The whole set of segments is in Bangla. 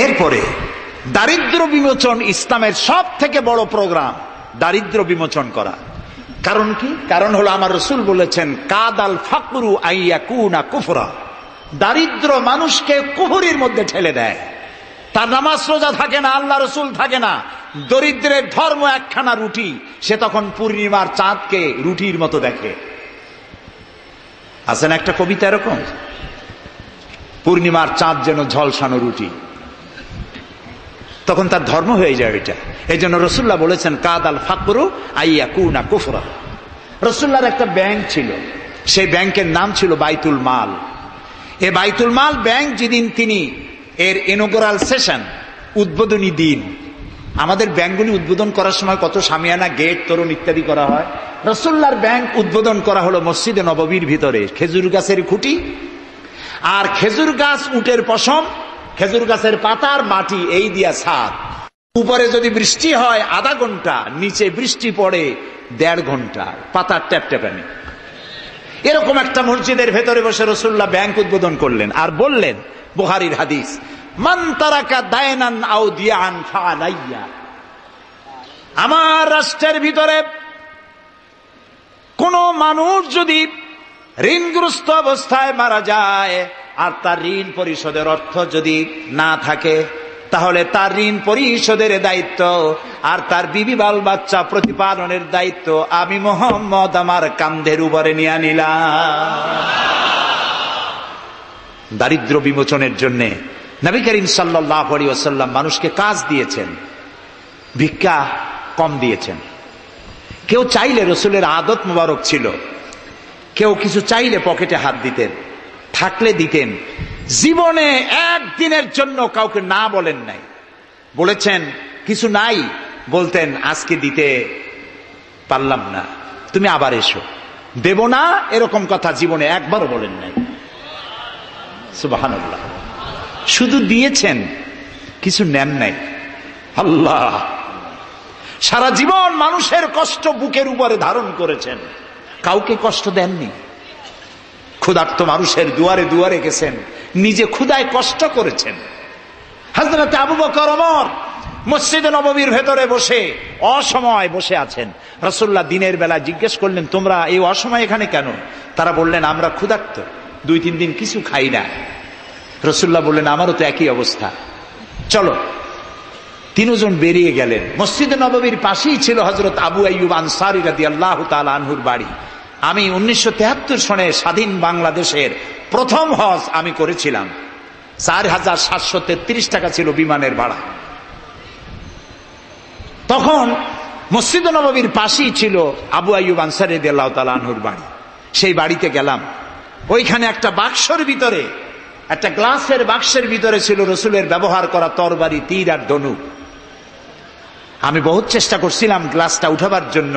এরপরে দারিদ্র বিমোচন, ইসলামের সব থেকে বড় প্রোগ্রাম দারিদ্র বিমোচন করা। কারণ কি? কারণ হলো আমার রাসূল বলেছেন, কাদাল ফাকরু আইয়াকুনা কুফরা। দারিদ্র মানুষকে কুফরির মধ্যে ঠেলে দেয়। তার নামাজ রোজা থাকে না, আল্লাহ রসুল থাকে না, দরিদ্রের ধর্ম একখানা রুটি, সে তখন পূর্ণিমার চাঁদকে রুটির মতো দেখে। আছে না একটা কবিতা এরকম, পূর্ণিমার চাঁদ যেন ঝলসানো রুটি, তখন তার ধর্ম হয়ে যায় এটা। এই জন্য রসুল্লাহ বলেছেন, কাদাল ফাকরু আইয়াকুনা কুফরা। রসুল্লাহর একটা ব্যাংক ছিল, সেই ব্যাংকের নাম ছিল বাইতুল মাল। এই বাইতুল মাল ব্যাংক যেদিন তিনি এর ইনঅগ্রাল সেশন, উদ্বোধনী দিন, আমাদের ব্যাংকগুলি উদ্বোধন করার সময় কত শামিয়ানা, গেট, তোরণ ইত্যাদি করা হয়। রসুল্লাহর ব্যাংক উদ্বোধন করা হলো মসজিদে নববীর ভিতরে, খেজুর গাছের খুঁটি আর খেজুর গাছ, উটের পশম, খেজুর গাছের পাতার মাটি, এই দিয়া ছাদ। উপরে যদি বৃষ্টি হয় আধা ঘন্টা, নিচে বৃষ্টি পড়ে 1.5 ঘন্টা, পাতার ট্যাপট্যাপানি। এরকম একটা মসজিদের ভেতরে বসে রসুল্লাহ ব্যাংক উদ্বোধন করলেন আর বললেন, বুখারীর হাদিস, মান তারাকা দায়নান আও দিয়ান ফাআলাইয়া। আমার রাষ্ট্রের ভিতরে কোন মানুষ যদি ঋণগ্রস্ত অবস্থায় মারা যায় আর তার ঋণ পরিশোধের অর্থ যদি না থাকে, তাহলে তার ঋণ পরিশোধের দায়িত্ব আর তার বিবি বাল বাচ্চা প্রতিপালনের দায়িত্ব আমি মুহাম্মদ আমার কাঁধের উপরে নিয়ে নিলাম। দারিদ্র বিমোচনের জন্য নবী করিম সাল্লাল্লাহু আলাইহি ওয়াসাল্লাম মানুষকে কাজ দিয়েছেন, ভিক্ষা কম দিয়েছেন। কেউ চাইলে, রসুলের আদত মোবারক ছিল, কেউ কিছু চাইলে পকেটে হাত দিতেন, থাকলে দিতেন। জীবনে একদিনের জন্য কাউকে না বলেন নাই। বলেছেন কিছু নাই, বলতেন আজকে দিতে পারলাম না, তুমি আবার এসো, দেব না, এরকম কথা জীবনে একবারও বলেন নাই। সুবহানাল্লাহ। শুধু দিয়েছেন, কিছু নেন নাই। আল্লাহ, সারা জীবন মানুষের কষ্ট বুকের উপরে ধারণ করেছেন, কাউকে কষ্ট দেননি। ক্ষুধার্ত মানুষের দুয়ারে দুয়ারে গেছেন, নিজে ক্ষুধায় কষ্ট করেছেন। হযরত আবু বকর, ওমর মসজিদে নববীর ভেতরে বসে অসময় বসে আছেন। রাসূলুল্লাহ দিনের বেলা জিজ্ঞেস করলেন, তোমরা এই অসময় এখানে কেন? তারা বললেন, আমরা ক্ষুধার্ত, 2-3 দিন কিছু খাই না। রাসূলুল্লাহ বললেন, আমারও তো একই অবস্থা, চলো। 3 জন বেরিয়ে গেলেন। মসজিদে নববীর পাশেই ছিল হযরত আবু আইয়ুব আনসারী রাদিয়াল্লাহু তাআলা আনহুর বাড়ি। আমি 1973 সনে স্বাধীন বাংলাদেশের প্রথম হজ আমি করেছিলাম। 4733 টাকা ছিল বিমানের ভাড়া। তখন মসজিদে নববীর পাশেই ছিল আবু আইয়ুব আনসারী রাদিয়াল্লাহু তাআলা আনহুর বাড়ি। সেই বাড়িতে গেলাম, ওইখানে একটা বাক্সের ভিতরে, একটা গ্লাসের বাক্সের ভিতরে ছিল রসুলের ব্যবহার করা তরবারি, তীর আর ধনুক। আমি বহুত চেষ্টা করছিলাম গ্লাসটা উঠাবার জন্য,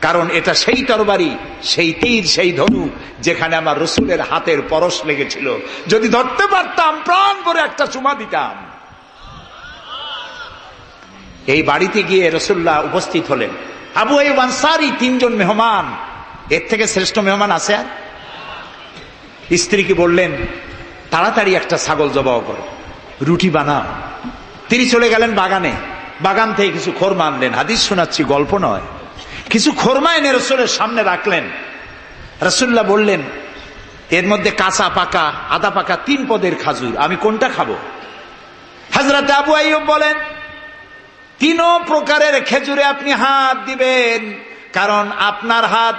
কারণ এটা সেই তরবারি, সেই তীর, সেই ধনুক যেখানে আমার রসুলের হাতের পরশ লেগেছিল। যদি ধরতে পারতাম প্রাণ ভরে একটা চুমা দিতাম। এই বাড়িতে গিয়ে রসুল্লাহ উপস্থিত হলেন। আবু আইয়ুব আনসারী 3 জন মেহমান, এর থেকে শ্রেষ্ঠ মেহমান আছে আর? স্ত্রীকে বললেন, তাড়াতাড়ি একটা ছাগল জবাই করো, রুটি বানাও। তিনি চলে গেলেন বাগানে, বাগান থেকে কিছু খোরমা আনলেন। হাদিস শোনাচ্ছি, গল্প নয়। কিছু খোরমা এনে রসুলের সামনে রাখলেন। রসুল্লাহ বললেন, এর মধ্যে কাঁচা পাকা, আধা পাকা 3 পদের খাজুর, আমি কোনটা খাবো? হযরত আবু আইয়ুব বলেন, 3 প্রকারের খেজুরে আপনি হাত দিবেন, কারণ আপনার হাত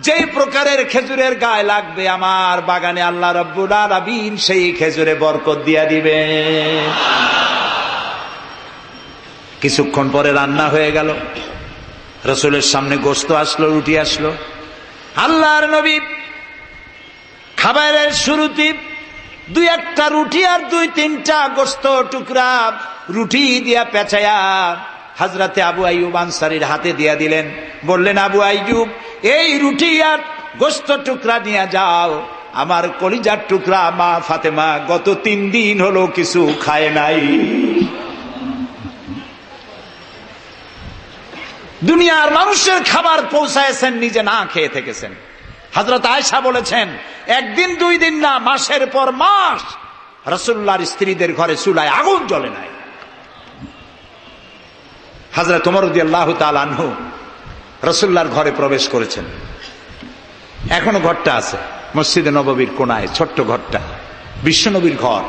যে প্রকারের খেজুরের গায়ে লাগবে আমার বাগানে আল্লাহ রাব্বুল আলামিন সেই খেজুরে বরকত দিয়া দিবেন। কিছুক্ষণ পরে রান্না হয়ে গেল, রসুলের সামনে গোশত আসলো, রুটি আসলো। আল্লাহর নবী খাবারের শুরুতে 2-1টা রুটি আর 2-3টা গোশত টুকরা রুটি দিয়া পেঁচায়া হযরতে আবু আইয়ুব আনসারীর হাতে দিয়া দিলেন। বললেন, আবু আইয়ুব, এই রুটি আর গোশত টুকরা নিয়ে যাও, আমার কলিজার টুকরা মা ফাতেমা গত 3 দিন হলো কিছু খায় নাই। দুনিয়ার মানুষের খাবার পৌঁছায়ছেন, নিজে না খেয়ে থেকেছেন। হযরত আয়েশা বলেছেন, 1 দিন 2 দিন না, মাসের পর মাস রাসূলুল্লাহর স্ত্রীদের ঘরে চুলায় আগুন জ্বলে নাই। হযরত ওমর রাদিয়াল্লাহু তাআলা আনহু রাসূলুল্লাহর ঘরে প্রবেশ করেছেন। এখনো ঘরটা আছে মসজিদে নববীর কোনায়, ছোট্ট ঘরটা, বিশ্বনবীর ঘর।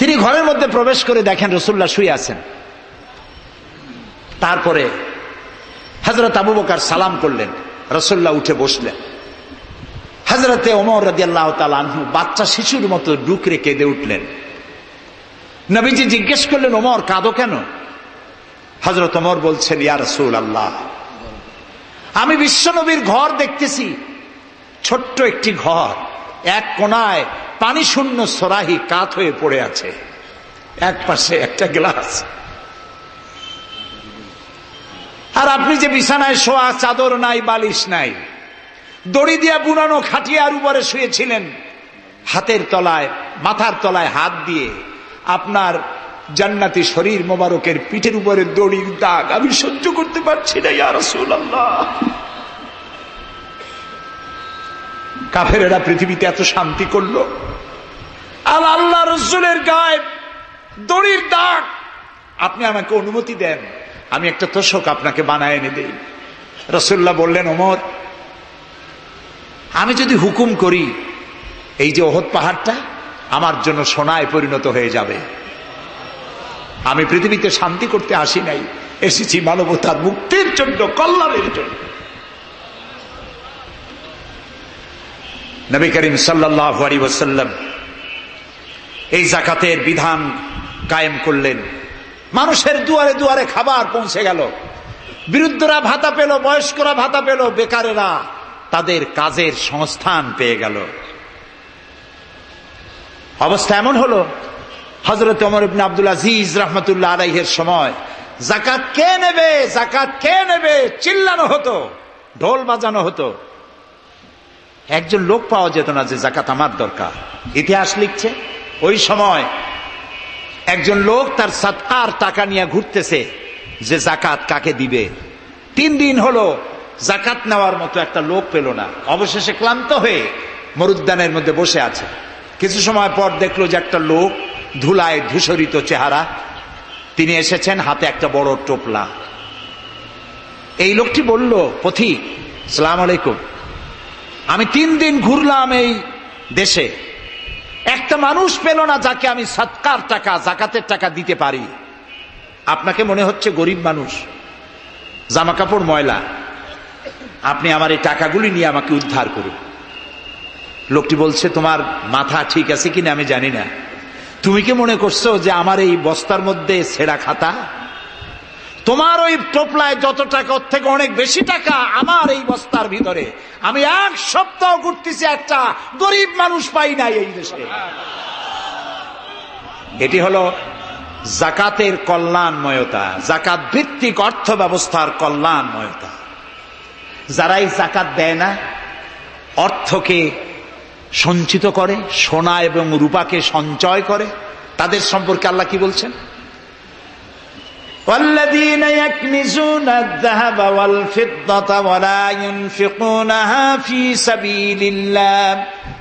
তিনি ঘরের মধ্যে প্রবেশ করে দেখেন রাসূলুল্লাহ শুয়ে আছেন। তারপরে হযরত আবু বকর সালাম করলেন, রাসূলুল্লাহ উঠে বসলেন। হযরতে ওমর রাদিয়াল্লাহু তাআলা আনহু বাচ্চা শিশুর মতো ডুকরে কেঁদে উঠলেন। নবীজি জিজ্ঞেস করলেন, ওমর কাঁদো কেন? হযরত ওমর বলছেন, ইয়া রাসূলুল্লাহ, আমি বিশ্বনবীর ঘর দেখতেছি, ছোট্ট একটি ঘর, এক কোনায় পানি শূন্য সরাহি কাত হয়ে পড়ে আছে, এক পাশে একটা গ্লাস, আর আপনি যে বিছানায় শোয়া, চাদর নাই, বালিশ নাই, দড়ি দিয়া বুনানো খাটিয়ার উপরে শুয়েছিলেন, হাতের তলায়, মাথার তলায় হাত দিয়ে আপনার জান্নাতি শরীর মোবারকের পিঠের উপরে দড়ির দাগ আমি সহ্য করতে পারছি না ইয়া রাসূলুল্লাহ। কাফেরেরা পৃথিবীতে এত শান্তি করলো, আর আল্লাহ রাসূলের গায়ে দড়ির দাগ, আপনি আমাকে অনুমতি দেন, আমি একটা তোশক আপনাকে বানায় এনে দেই। রাসূলুল্লাহ বললেন, ওমর, আমি যদি হুকুম করি, এই যে ওহদ পাহাড়টা আমার জন্য সোনায় পরিণত হয়ে যাবে। আমি পৃথিবীতে শান্তি করতে আসি নাই, এসেছি মানবতার মুক্তির জন্য, কল্যাণের জন্য। নবী করিম সাল্লাল্লাহু আলাইহি ওয়াসাল্লাম এই যাকাতের বিধান কায়েম করলেন। মানুষের দুয়ারে দুয়ারে খাবার পৌঁছে গেল, বৃদ্ধরা ভাতা পেল, বয়স্করা ভাতা পেল, বেকারেরা তাদের কাজের সংস্থান পেয়ে গেল। অবস্থা এমন হলো, হযরত ওমর ইবনে আব্দুল আজিজ রাহমাতুল্লাহ আলাইহির সময় যাকাত কে নেবে, যাকাত কে নেবে চিল্লানো হতো, ঢোল বাজানো হতো। একজন লোক পাওয়া যেত না যে যাকাত আমার দরকার। ইতিহাস লিখছে, ওই সময় একজন লোক তার সাদকার টাকা নিয়ে ঘুরতেছে যে যাকাত কাকে দিবে। 3 দিন হলো যাকাত নেওয়ার মতো একটা লোক পেল না। অবশেষে ক্লান্ত হয়ে মরুদ্যানের মধ্যে বসে আছে। কিছু সময় পর দেখলো যে একটা লোক, ধুলায় ধূসরিত চেহারা, তিনি এসেছেন, হাতে একটা বড় টোপলা। এই লোকটি বলল, পথিক, সালাম আলাইকুম, আমি 3 দিন ঘুরলাম এই দেশে, একটা মানুষ পেল না যাকে আমি সদকার টাকা, যাকাতের টাকা দিতে পারি। আপনাকে মনে হচ্ছে গরিব মানুষ, জামা কাপড় ময়লা, আপনি আমার এই টাকাগুলি নিয়ে আমাকে উদ্ধার করুন। লোকটি বলছে, তোমার মাথা ঠিক আছে কিনা আমি জানি না, তুমি কি মনে করছো যে আমার এই বস্তার মধ্যে ছেঁড়া খাতা? তোমার ওই টোপলায় যত টাকা, ওর থেকে অনেক বেশি টাকা আমার এই বস্তার ভিতরে। আমি 1 সপ্তাহ ঘুরতেছি, একটা গরিব মানুষ পাই নাই এই দেশে। এটি হলো যাকাতের কল্যাণময়তা, যাকাত ভিত্তিক অর্থ ব্যবস্থার কল্যাণময়তা। যারা এই যাকাত দেয় না, অর্থকে সঞ্চিত করে, সোনা এবং রূপাকে সঞ্চয় করে, তাদের সম্পর্কে আল্লাহ কি বলছেন? والذين يكنزون الذهب والفضة ولا ينفقونها في سبيل الله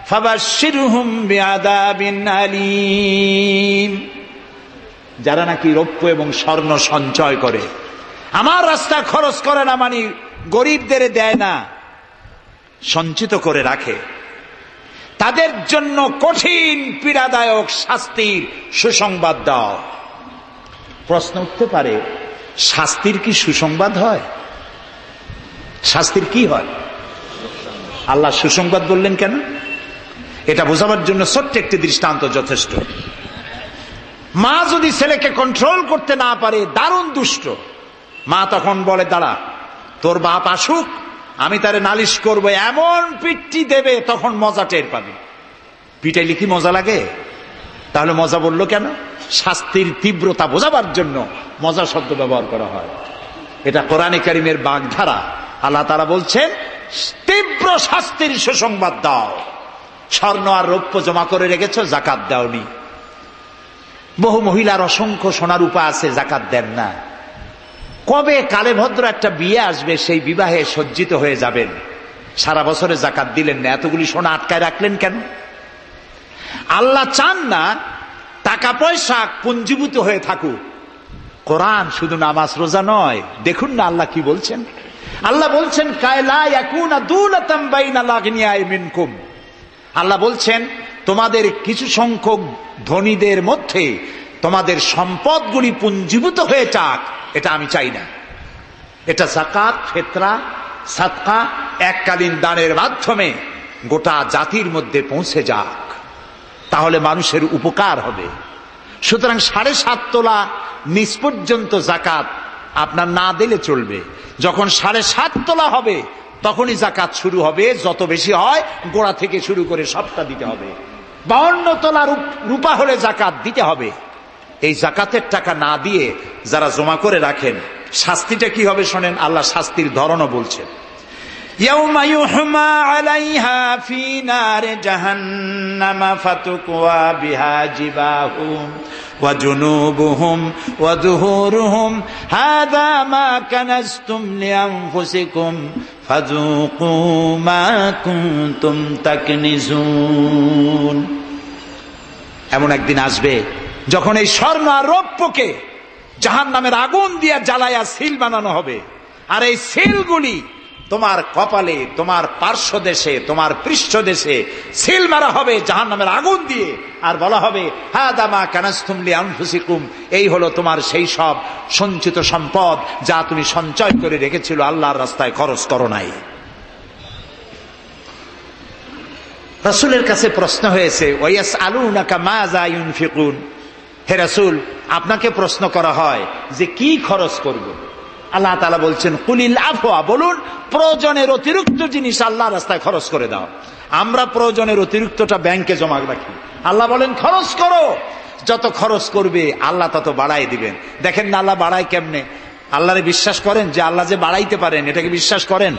فبشرهم بعذاب أليم। যারা নাকি রৌপ্য এবং স্বর্ণ সঞ্চয় করে, আমার রাস্তা খরচ করে না, মানে গরিবদের দেয় না, সঞ্চিত করে রাখে, তাদের জন্য কঠিন পীড়াদায়ক শাস্তির সুসংবাদ দাও। প্রশ্ন উঠতে পারে, শাস্তির কি সুসংবাদ হয়? শাস্তির কি হয়? আল্লাহ সুসংবাদ বললেন কেন? এটা বোঝাবার জন্য ছোট্ট একটি দৃষ্টান্ত যথেষ্ট। মা যদি ছেলেকে কন্ট্রোল করতে না পারে, দারুণ দুষ্ট, মা তখন বলে, দাঁড়া, তোর বাপ আসুক, আমি তারে নালিশ করবো, এমন পিটটি দেবে তখন মজা টের পাবে। পিটাইলে কি মজা লাগে? তাহলে মজা বললো কেন? শাস্তির তীব্রতা বোঝাবার জন্য মজা শব্দ ব্যবহার করা হয়। এটা কোরআনে কারিমের বাগধারা। আল্লাহ তাআলা বলছেন, তীব্র শাস্তির সুসংবাদ দাও। স্বর্ণ আর রৌপ্য জমা করে রেখেছ, যাকাত দাওনি। বহু মহিলার অসংখ্য সোনার রূপা আছে, যাকাত দেন না। কবে কালে ভদ্র একটা বিয়ে আসবে, সেই বিবাহে সজ্জিত হয়ে যাবেন, সারা বছরে যাকাত দিলেন না, এতগুলি সোনা আটকায় রাখলেন কেন? আল্লাহ চান না টাকা পয়সা পুঞ্জীভূত হয়ে থাকুক। কোরআন শুধু নামাজ রোজা নয়, দেখুন না আল্লাহ কি বলছেন। আল্লাহ বলছেন কায়লা ইয়াকুনা দুলাতাম বাইনাল আগনিয়াই মিনকুম, আল্লাহ বলছেন তোমাদের কিছু সংখ্যক ধনীদের মধ্যে তোমাদের সম্পদগুলি পুঞ্জীভূত হয়ে যাক, এটা আমি চাই না। এটা যাকাত, ফিতরা, সাদকা, এককালীন দানের মাধ্যমে গোটা জাতির মধ্যে পৌঁছে যাক, তাহলে মানুষের উপকার হবে। সুতরাং 7.5 তোলা নিচ পর্যন্ত যাকাত আপনার না দিলে চলবে। যখন 7.5 তোলা হবে তখনই যাকাত শুরু হবে। যত বেশি হয় গোড়া থেকে শুরু করে সবটা দিতে হবে। 52 তোলা রূপা হলে যাকাত দিতে হবে। এই যাকাতের টাকা না দিয়ে যারা জমা করে রাখেন, শাস্তিটা কি হবে শোনেন। আল্লাহ শাস্তির ধরনও বলছেন, ইয়াউমা ইউহমা আলাইহা ফি নারে জাহান্নামা ফাতুকওয়া বিহা জিবাহুম ওয়া জুনুবুহুম ওয়া যুহুরুহুম হাযা মা কানাজতুম লিআনফুসিকুম ফাযুকু মা কুনতুম তাকনিজুন। এমন একদিন আসবে যখন এই স্বর্ণ আর রৌপ্যকে জাহান্নামের আগুন দিয়ে জ্বালায়া সিল বানানো হবে, আর এই সিলগুলি তোমার কপালে, তোমার পার্শ্বদেশে, তোমার পৃষ্ঠদেশে সিল মারা হবে জাহান্নামের আগুন দিয়ে, আর বলা হবে হাযা মা কানাজতুম লিআনফুসিকুম, এই হলো তোমার সেই সব সঞ্চিত সম্পদ যা তুমি সঞ্চয় করে রেখেছিল, আল্লাহর রাস্তায় খরচ করো নাই। রাসূলের কাছে প্রশ্ন হয়েছে ওয়ায়াসআলুনাকা মাযা ইউনফিকুন, হে রাসূল আপনাকে প্রশ্ন করা হয় যে কি খরচ করব। আল্লাহ তাআলা বলছেন কুলিল আফওয়া, বলুন প্রয়োজনের অতিরিক্ত জিনিস আল্লাহর রাস্তায় খরচ করে দাও। আমরা প্রয়োজনের অতিরিক্তটা ব্যাংকে জমা রাখি, আল্লাহ বলেন খরচ করো। যত খরচ করবে আল্লাহ তত বাড়াই দিবেন। দেখেন না আল্লাহ বাড়ায় কেমনে। আল্লাহরে বিশ্বাস করেন যে আল্লাহ যে বাড়াইতে পারেন, এটাকে বিশ্বাস করেন?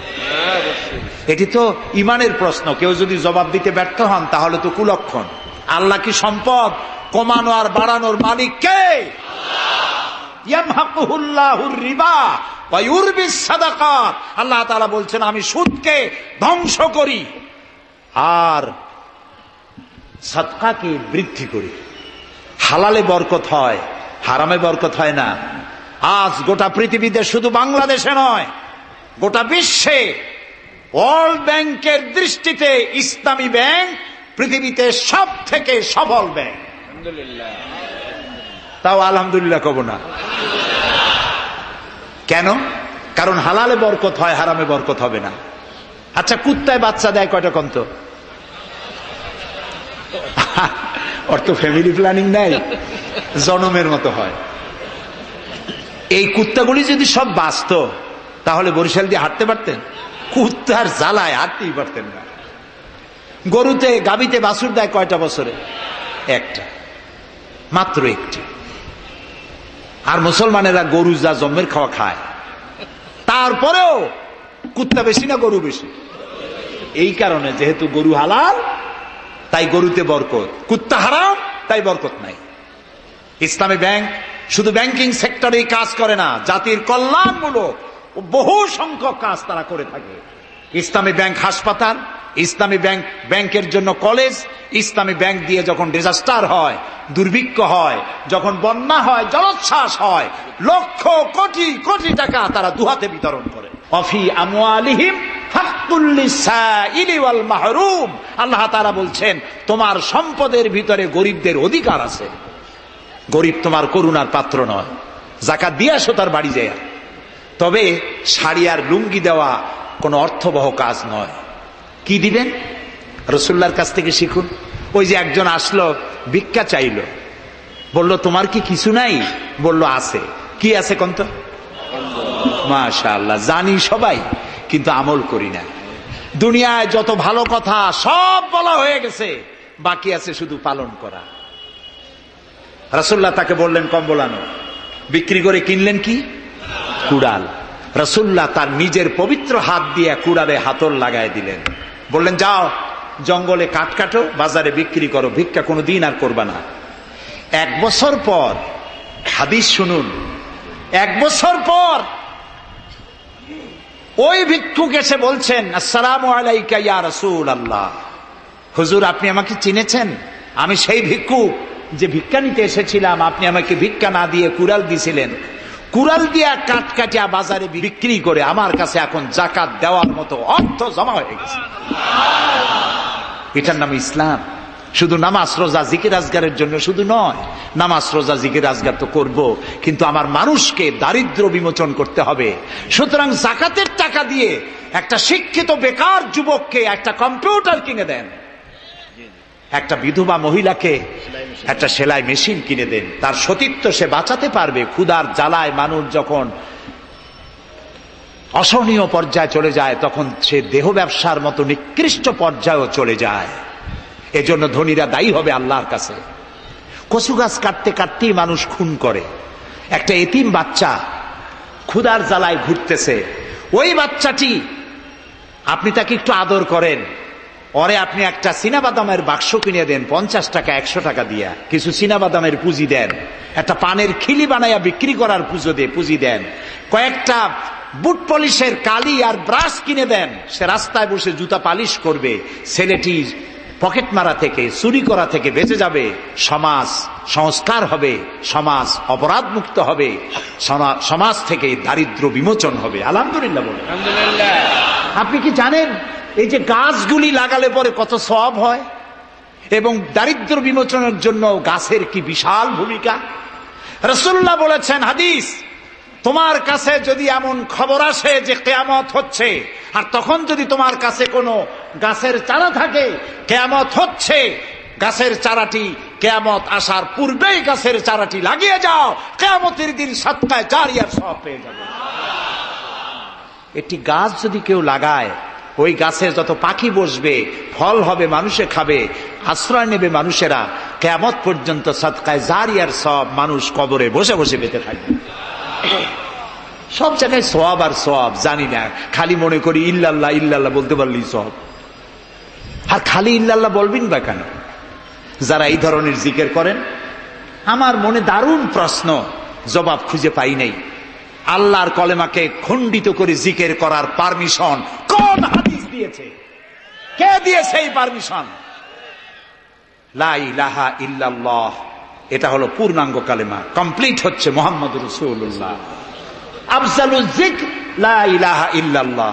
এটি তো ইমানের প্রশ্ন। কেউ যদি জবাব দিতে ব্যর্থ হন তাহলে তো কুলক্ষণ। আল্লাহ কি সম্পদ কমানো আর বাড়ানোর মালিক কে? ইয়ামহাকুহুল্লাহুর রিবা ওয়া ইউরবিস সাদাকাত। আল্লাহ তাআলা বলছেন আমি সুদকে ধ্বংস করি আর সাদকাকে বৃদ্ধি করি। হালালে বরকত হয়, হারামে বরকত হয় না। আজ গোটা পৃথিবীতে, শুধু বাংলাদেশে নয়, গোটা বিশ্বে ওয়ার্ল্ড ব্যাংকের দৃষ্টিতে ইসলামী ব্যাংক পৃথিবীতে সব থেকে সফল ব্যাংক। তাও আলহামদুলিল্লাহ কব না। কেন? কারণ হালালে বরকত হয়, হারামে বরকত হবে না। আচ্ছা কুত্তায় বাচ্চা দেয় কয়টা কন্ত? ওর তো ফ্যামিলি প্ল্যানিং নাই, জনমের মতো হয়। এই কুত্তাগুলি যদি সব বাঁচত তাহলে বরিশাল দিয়ে হাঁটতে পারতেন? কুত্তার জ্বালায় হাঁটতেই পারতেন না। গরুতে, গাভীতে বাছুর দেয় কয়টা বছরে? একটা, মাত্র একটি। আর মুসলমানেরা গরু যা জন্মের খাওয়া খায়, তারপরেও কুত্তা বেশি না গরু বেশি? এই কারণে যেহেতু গরু হালাল তাই গরুতে বরকত, কুত্তা হারাম তাই বরকত নাই। ইসলামী ব্যাংক শুধু ব্যাংকিং সেক্টরেই কাজ করে না, জাতির কল্যাণমূলক বহু সংখ্যক কাজ তারা করে থাকে। ইসলামী ব্যাংক হাসপাতাল, ইসলামী ব্যাংক ব্যাংকের জন্য কলেজ, ইসলামী ব্যাংক দিয়ে যখন ডিজাস্টার হয়, দুর্ভিক্ষ হয়, যখন বন্যা হয়, জলোচ্ছ্বাস হয়, লক্ষ কোটি কোটি টাকা তারা দুহাতে বিতরণ করে। অফি আমওয়ালিহিম হাক্কুল লিসাইলি ওয়াল মাহরুম। আল্লাহ তাআলা বলছেন তোমার সম্পদের ভিতরে গরিবদের অধিকার আছে। গরিব তোমার করুণার পাত্র নয়, যাকাত দিয়ে আসো তার বাড়ি যায়। তবে শাড়ি আর লুঙ্গি দেওয়া কোনো অর্থবহ কাজ নয়। কি দিবেন? রাসূলুল্লাহর কাছ থেকে শিখুন। ওই যে একজন আসলো, ভিক্ষা চাইলো, বলল তোমার কি কিছু নাই? বলল আছে। কি আছে কন্ত? মাশাআল্লাহ, জানি সবাই কিন্তু আমল করি না। দুনিয়ায় যত ভালো কথা সব বলা হয়ে গেছে, বাকি আছে শুধু পালন করা। রাসূলুল্লাহ তাকে বললেন কম্বল আনো। বিক্রি করে কিনলেন কি? কুড়াল। রাসূলুল্লাহ তার নিজের পবিত্র হাত দিয়ে কুড়ালে হাতল লাগায় দিলেন। বললেন যাও জঙ্গলে কাঠ কাটো, বাজারে বিক্রি করো, ভিক্ষা কোনো দিন আর করবা না। 1 বছর পর, হাদিস শুনুন, 1 বছর পর ওই ভিক্ষুক এসে বলছেন আসসালামু আলাইকা ইয়া রাসূলুল্লাহ, হুজুর আপনি আমাকে চিনেছেন? আমি সেই ভিক্ষুক যে ভিক্ষা নিতে এসেছিলাম, আপনি আমাকে ভিক্ষা না দিয়ে কুড়াল দিয়েছিলেন, কুড়াল দিয়া কাট কাটিয়া বাজারে বিক্রি করে আমার কাছে এখন জাকাত দেওয়ার মতো অর্থ জমা হয়ে গেছে। এটার নাম ইসলাম। শুধু নামাজ রোজা জিকির আজগারের জন্য শুধু নয়, নামাজ রোজা জিকির আজগার তো করব, কিন্তু আমার মানুষকে দারিদ্র বিমোচন করতে হবে। সুতরাং জাকাতের টাকা দিয়ে একটা শিক্ষিত বেকার যুবককে একটা কম্পিউটার কিনে দেন, একটা বিধবা মহিলাকে একটা সেলাই মেশিন কিনে দেন, তার সতীত্ব সে বাঁচাতে পারবে। ক্ষুধার জ্বালায় মানুষ যখন অসহনীয় পর্যায়ে চলে যায়, তখন সে দেহ ব্যবসার মতো নিকৃষ্ট পর্যায়েও চলে যায়। এজন্য ধনীরা দায়ী হবে আল্লাহর কাছে। কচু গাছ কাটতে কাটতেই মানুষ খুন করে। একটা এতিম বাচ্চা ক্ষুধার জ্বালায় ঘুরতেছে, ওই বাচ্চাটি আপনি তাকে একটু আদর করেন, ওরে আপনি একটা চীনাবাদামের বাক্স কিনে দেন 50 টাকা 100 টাকা দিয়া, কিছু চীনাবাদামের পুঁজি দেন, একটা পানের খিলি বানাইয়া বিক্রি করার পুঁজি দেন, কয়েকটা বুট পলিশের কালি আর ব্রাশ কিনে দেন, সে রাস্তায় বসে জুতা পালিশ করবে। ছেলেটি পকেট মারা থেকে, চুরি করা থেকে বেঁচে যাবে, সমাজ সংস্কার হবে, সমাজ অপরাধ মুক্ত হবে, সমাজ থেকে দারিদ্র বিমোচন হবে। আলহামদুলিল্লাহ বলে। আপনি কি জানেন এই যে গাছগুলি লাগালে পরে কত সওয়াব হয়, এবং দারিদ্র বিমোচনের জন্য গাছের কি বিশাল ভূমিকা। রাসূলুল্লাহ বলেছেন হাদিস, তোমার কাছে যদি এমন খবর আসে যে কিয়ামত হচ্ছে, আর তখন যদি তোমার কাছে কোনো গাছের চারা থাকে, কিয়ামত হচ্ছে, গাছের চারাটি কিয়ামত আসার পূর্বেই গাছের চারাটি লাগিয়ে যাও, কিয়ামতের দিন সাদকায়ে জারিয়ার সওয়াব পেয়ে যাবে। একটি গাছ যদি কেউ লাগায়, ওই গাছে যত পাখি বসবে, ফল হবে, মানুষে খাবে, আশ্রয় নেবে মানুষেরা, কিয়ামত পর্যন্ত সাদকায়ে জারিয়ার সওয়াব মানুষ কবরে বসে বসে পেতে থাকবে। সব জায়গায় সওয়াব আর সওয়াব জানি না, খালি মনে করি ইল্লাল্লাহ ইল্লাল্লাহ বলতে পারলেই সওয়াব। আর খালি ইল্লাল্লাহ বলবেন বা কেন? যারা এই ধরনের জিকির করেন, আমার মনে দারুণ প্রশ্ন, জবাব খুঁজে পাই নাই। আল্লাহর কলেমাকে খণ্ডিত করে জিকির করার পারমিশন কোন হাদিস দিয়েছে? কে দিয়েছে এই পারমিশন? লা ইলাহা ইল্লাল্লাহ, এটা হলো পূর্ণাঙ্গ কালেমা, কমপ্লিট হচ্ছে মুহাম্মদুর রাসূলুল্লাহ। আফজালুজ যিকর লা ইলাহা ইল্লাল্লাহ।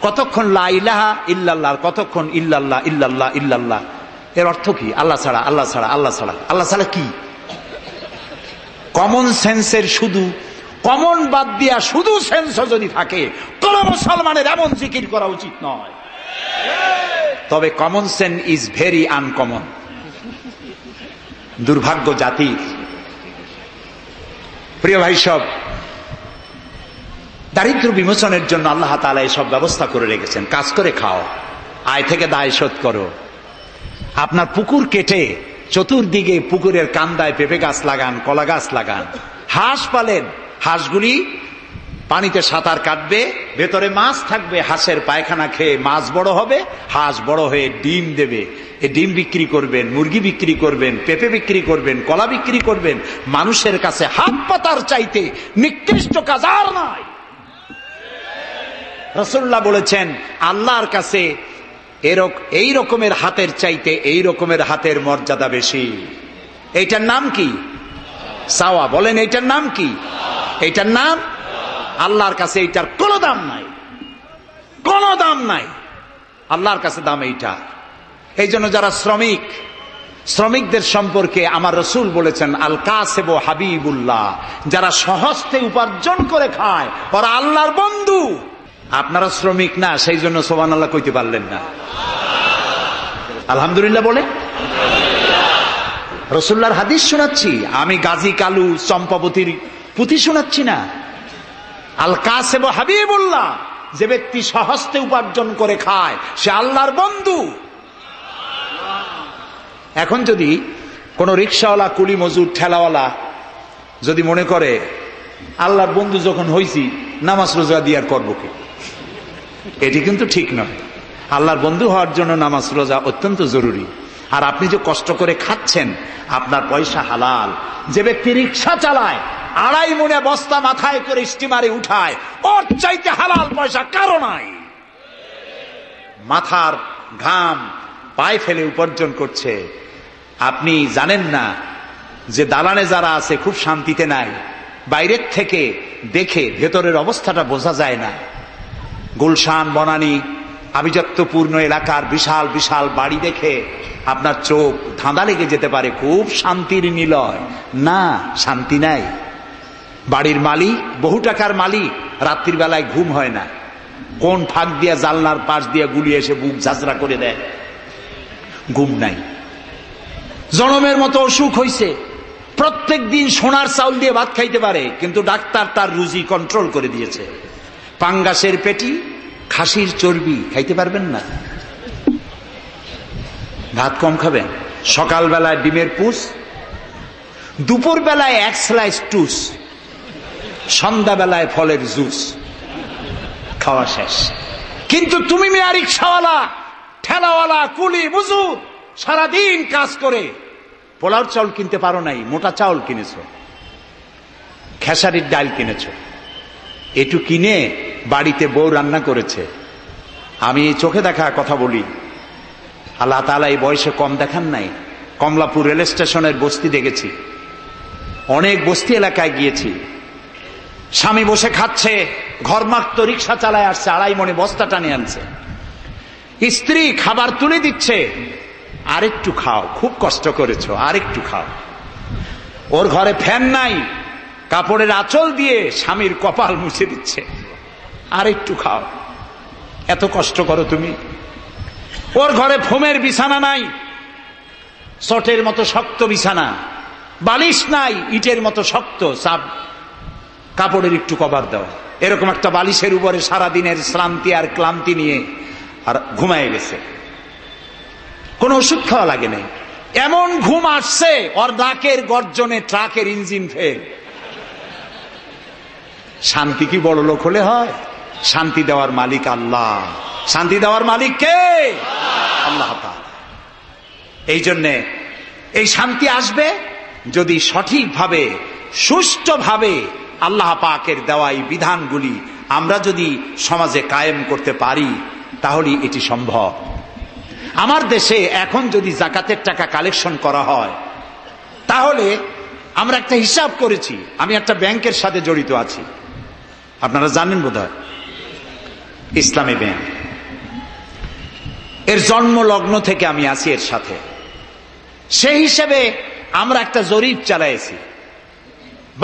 কতক্ষণ লা ইলাহা ইল্লাল্লাহ, কতক্ষণ ইল্লাল্লাহ ইল্লাল্লাহ ইল্লাল্লাহ। এর অর্থ কি? আল্লাহ ছাড়া, আল্লাহ ছাড়া, আল্লাহ ছাড়া। আল্লাহ ছাড়া কি? কমন সেন্সের শুধু কমন বাদ দিয়া শুধু সেন্স যদি থাকে, কোন মুসলমানের এমন জিকির করা উচিত নয়। তবে common sense is very uncommon. দুর্ভাগ্য জাতির। প্রিয় ভাই সব, দারিদ্র বিমোচনের জন্য আল্লাহ তাআলা এসব ব্যবস্থা করে রেখেছেন। কাজ করে খাও, আয় থেকে দায় শোধ করো। আপনার পুকুর কেটে চতুর্দিকে পুকুরের কান্দায় পেঁপে গাছ লাগান, কলা গাছ লাগান, হাঁস পালেন, হাঁসগুলি পানিতে সাঁতার কাটবে, ভেতরে মাছ থাকবে, হাঁসের পায়খানা খেয়ে মাছ বড় হবে, হাঁস বড় হয়ে ডিম দেবে, এই ডিম বিক্রি করবেন, মুরগি বিক্রি করবেন, পেঁপে বিক্রি করবেন, কলা বিক্রি করবেন। মানুষের কাছে হাত পাতার চাইতে নিকৃষ্ট কাজ আর নাই। রাসূলুল্লাহ বলেছেন, আল্লাহর কাছে এই রকমের হাতের চাইতে এই রকমের হাতের মর্যাদা বেশি। এইটার নাম কি? সাওয়া। বলেন, এইটার নাম কি? এইটার নাম আল্লাহর কাছে এইটার কোনো দাম নাই, কোনো দাম নাই। আল্লাহর কাছে দাম এইটা। এই জন্য যারা শ্রমিকদের সম্পর্কে আমার রাসূল বলেছেন, আল কাসিব হাবিবুল্লাহ, যারা সহজে উপার্জন করে খায় ওরা আল্লাহর বন্ধু। আপনারা শ্রমিক না, সেই জন্য সুবহানাল্লাহ কইতে পারলেন না। আলহামদুলিল্লাহ বলে। রাসূলুল্লাহর হাদিস শোনাচ্ছি, আমি গাজী কালু চম্পাবতীর পুঁথি শোনাচ্ছি না। আল কাসিব হাবিবুল্লাহ, যে ব্যক্তি সহজে উপার্জন করে খায় সে আল্লাহর বন্ধু। এখন যদি কোন রিকশাওয়ালা, কুলি মজুর, ঠেলাওয়ালা যদি মনে করে আল্লাহর বন্ধু যখন হইছি নামাজ রোজা দিয়ে আর করবো কি, এটি কিন্তু ঠিক নয়। আল্লাহর বন্ধু হওয়ার জন্য নামাজ রোজা অত্যন্ত জরুরি। আর আপনি যে কষ্ট করে খাচ্ছেন, আপনার পয়সা হালাল। যে ব্যক্তি রিকশা চালায়, 2.5 মণে বস্তা মাথায় করে স্টিমারে উঠায়, ওর চাইতে হালাল পয়সা কারো নাই। মাথার ঘাম পায়ে ফেলে উপার্জন করছে, আপনি জানেন না যে দালানে যারা আছে খুব শান্তিতে নাই, বাইরের থেকে দেখে ভেতরের অবস্থাটা বোঝা যায় না। গুলশান বনানী আভিজাত্যপূর্ণ এলাকার বিশাল বিশাল বাড়ি দেখে আপনার চোখ ধাঁধা লেগে যেতে পারে, খুব শান্তির নিলয়। না, শান্তি নাই। বাড়ির মালিক, বহু টাকার মালিক, রাত্রির বেলায় ঘুম হয় না, কোন ফাঁক দিয়া জানলার পাশ দিয়া গুলি এসে বুক ঝাঁঝরা করে দেয়, ঘুম নাই। জনমের মতো অসুখ হইছে, প্রত্যেক দিন সোনার চাউল দিয়ে ভাত খাইতে পারে, কিন্তু ডাক্তার তার রুজি কন্ট্রোল করে দিয়েছে। পাঙ্গাসের পেটি, খাসির চর্বি খাইতে পারবেন না, ভাত কম খাবেন। সকালবেলায় ডিমের পুষ, দুপুর বেলায় এক স্লাইস টুস, সন্ধ্যাবেলায় ফলের জুস, খাওয়া শেষ। কিন্তু তুমি মিয়া রিকশাওয়ালা, ঠেলাওয়ালা, কুলি মজুর, সারাদিন কাজ করে পোলাও চাউল কিনতে পারো নাই, মোটা চাউল কিনেছ, খেসারির ডাল কিনেছ, একটু কিনে বাড়িতে বউ রান্না করেছে। আমি চোখে দেখা কথা বলি, আল্লাহ তাআলা এই বয়সে কম দেখান নাই। কমলাপুর রেল স্টেশনের বস্তি দেখেছি, অনেক বস্তি এলাকায় গিয়েছি। স্বামী বসে খাচ্ছে, ঘরমাক্ত রিক্সা চালায় আসছে, 2.5 মণে বস্তা টানে আনছে, স্ত্রী খাবার তুলে দিচ্ছে, আরেকটু খাও, খুব কষ্ট করেছো, আরেকটু খাও। ওর ঘরে ফ্যান নাই, কাপড়ের আঁচল দিয়ে স্বামীর কপাল মুছে দিচ্ছে, আরেকটু খাও, এত কষ্ট করো তুমি। ওর ঘরে ফোমের বিছানা নাই, চটের মতো শক্ত বিছানা, বালিশ নাই, ইটের মতো শক্ত, চাপ কাপড়ের একটু কভার দাও। এরকম একটা বালিশের উপরে সারাদিনের শ্রান্তি আর ক্লান্তি নিয়ে আর ঘুমায় গেছে, কোন ওষুধ খাওয়া লাগে নাই। এমন ঘুম আসছে, ওর নাকের গর্জনে ট্রাকের ইঞ্জিন ফেল। শান্তি কি বড় লোক হলে হয়? শান্তি দেওয়ার মালিক আল্লাহ। শান্তি দেওয়ার মালিক কে? আল্লাহ তাআলা। এই জন্যে এই শান্তি আসবে যদি সঠিকভাবে, সুষ্ঠুভাবে আল্লাহ পাকের দেওয়া এই বিধানগুলি আমরা যদি সমাজে কায়েম করতে পারি, তাহলে এটি সম্ভব। আমার দেশে এখন যদি যাকাতের টাকা কালেকশন করা হয়, তাহলে আমরা একটা হিসাব করেছি। আমি একটা ব্যাংকের সাথে জড়িত আছি, আপনারা জানেন বোধহয়, ইসলামী ব্যাংক। এর জন্ম লগ্ন থেকে আমি আছি এর সাথে। সেই হিসেবে আমরা একটা জরিপ চালাইছি।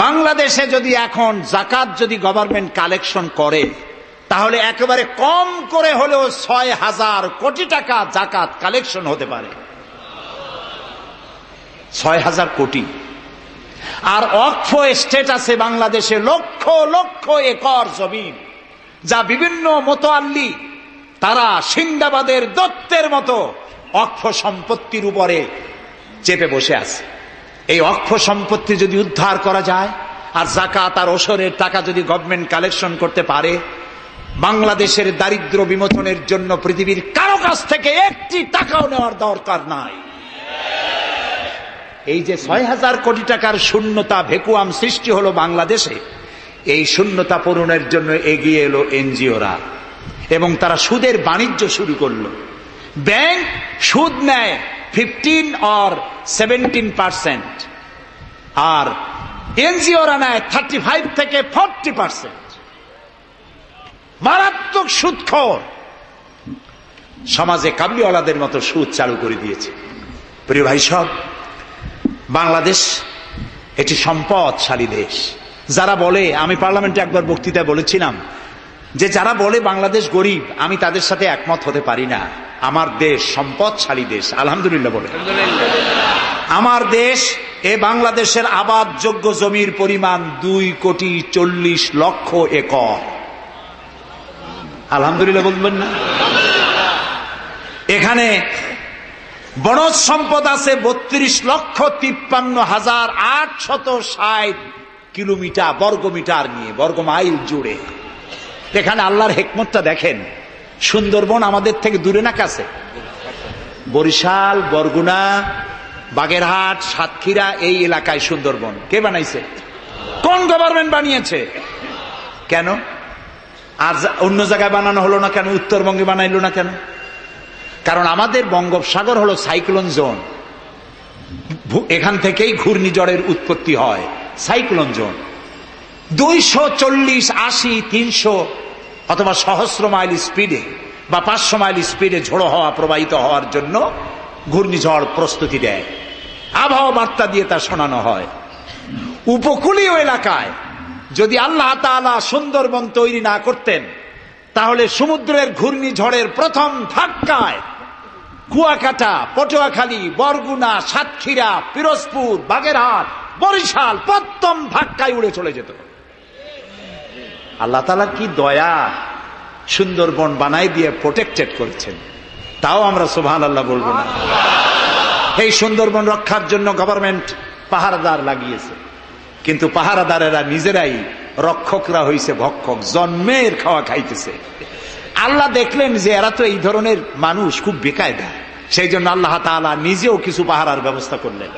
বাংলাদেশে যদি এখন যাকাত যদি গভর্নমেন্ট কালেকশন করে, তাহলে একেবারে কম করে হলেও 6,000 কোটি টাকা যাকাত কালেকশন হতে পারে। 6,000 কোটি। আর ওয়াকফ এস্টেট আছে বাংলাদেশে লক্ষ লক্ষ একর জমিন, যা বিভিন্ন মোতাল্লি তারা সিন্দাবাদের দত্তের মতো ওয়াকফ সম্পত্তির উপরে চেপে বসে আছে। এই ওয়াকফ সম্পত্তি যদি উদ্ধার করা যায়, আর যাকাত আর ওশরের টাকা যদি গভর্নমেন্ট কালেকশন করতে পারে, বাংলাদেশের দারিদ্র্য বিমোচনের জন্য পৃথিবীর কারো কাছ থেকে একটি টাকাও নেওয়ার দরকার নাই। এই যে 6,000 কোটি টাকার শূন্যতা, ভেকুয়াম সৃষ্টি হলো বাংলাদেশে, এই শূন্যতা পূরণের জন্য এগিয়ে এলো এনজিওরা, এবং তারা সুদের বাণিজ্য শুরু করলো। ব্যাংক সুদ নেয় 15 or 17%, আর এনজিওরা নেয় 35 থেকে 40%। মারাত্মক সুদখোর। সমাজে কাবলিওয়ালাদের মতো সুদ চালু করে দিয়েছে। প্রিয় ভাই সব, বাংলাদেশ এটি সম্পদশালী দেশ। যারা বলে, আমি পার্লামেন্টে একবার বক্তৃতায় বলেছিলাম যে যারা বলে বাংলাদেশ গরিব, আমি তাদের সাথে একমত হতে পারি না। আমার দেশ সম্পদশালী দেশ, আলহামদুলিল্লাহ বলে। আমার দেশ, এ বাংলাদেশের আবাদযোগ্য জমির পরিমাণ 2,40,00,000 একর। আলহামদুলিল্লাহ বলবেন না? এখানে বনজ সম্পদ আছে 32,53,860 কিলোমিটার বর্গমিটার নিয়ে, বর্গমাইল জুড়ে। এখানে আল্লাহর হেকমতটা দেখেন। সুন্দরবন আমাদের থেকে দূরে না কাছে? বরিশাল, বরগুনা, বাগেরহাট, সাতক্ষীরা, এই এলাকায় সুন্দরবন কে বানাইছে? কোন গভর্নমেন্ট বানিয়েছে? কেন? আর অন্য জায়গায় বানানো হলো না কেন? উত্তরবঙ্গে বানাইলো না কেন? কারণ আমাদের বঙ্গোপসাগর হলো সাইক্লোন জোন। এখান থেকেই ঘূর্ণিঝড়ের উৎপত্তি হয়, সাইক্লোন জোন। 240, 80, 300 অথবা সহস্র মাইল স্পিডে বা 500 মাইল স্পিডে ঝোড়ো হওয়া প্রবাহিত হওয়ার জন্য ঘূর্ণিঝড় প্রস্তুতি দেয়। আবহাওয়া বার্তা দিয়ে তা শোনানো হয়। উপকূলীয় এলাকায় যদি আল্লাহ তাআলা সুন্দরবন তৈরি না করতেন, তাহলে সমুদ্রের ঘূর্ণিঝড়ের প্রথম ধাক্কায় কুয়াকাটা, পটুয়াখালী, বরগুনা, সাতক্ষীরা, পিরোজপুর, বাগেরহাট, বরিশাল প্রথম ধাক্কায় উড়ে চলে যেত। আল্লাহ তাআলা কি দয়া, সুন্দরবন বানাই দিয়ে প্রোটেক্টেড করেছেন। তাও আমরা সুবহানাল্লাহ বলবো না? এই সুন্দরবন রক্ষার জন্য গভর্নমেন্ট পাহারাদার লাগিয়েছে, কিন্তু পাহারাদারেরা নিজেরাই রক্ষকরা হইছে ভক্ষক, জন্মের খাওয়া খাইতেছে। আল্লাহ দেখলেন যে এরা তো এই ধরনের মানুষ খুব বেকায়দা, সেই জন্য আল্লাহ তাআলা নিজেও কিছু পাহারার ব্যবস্থা করলেন।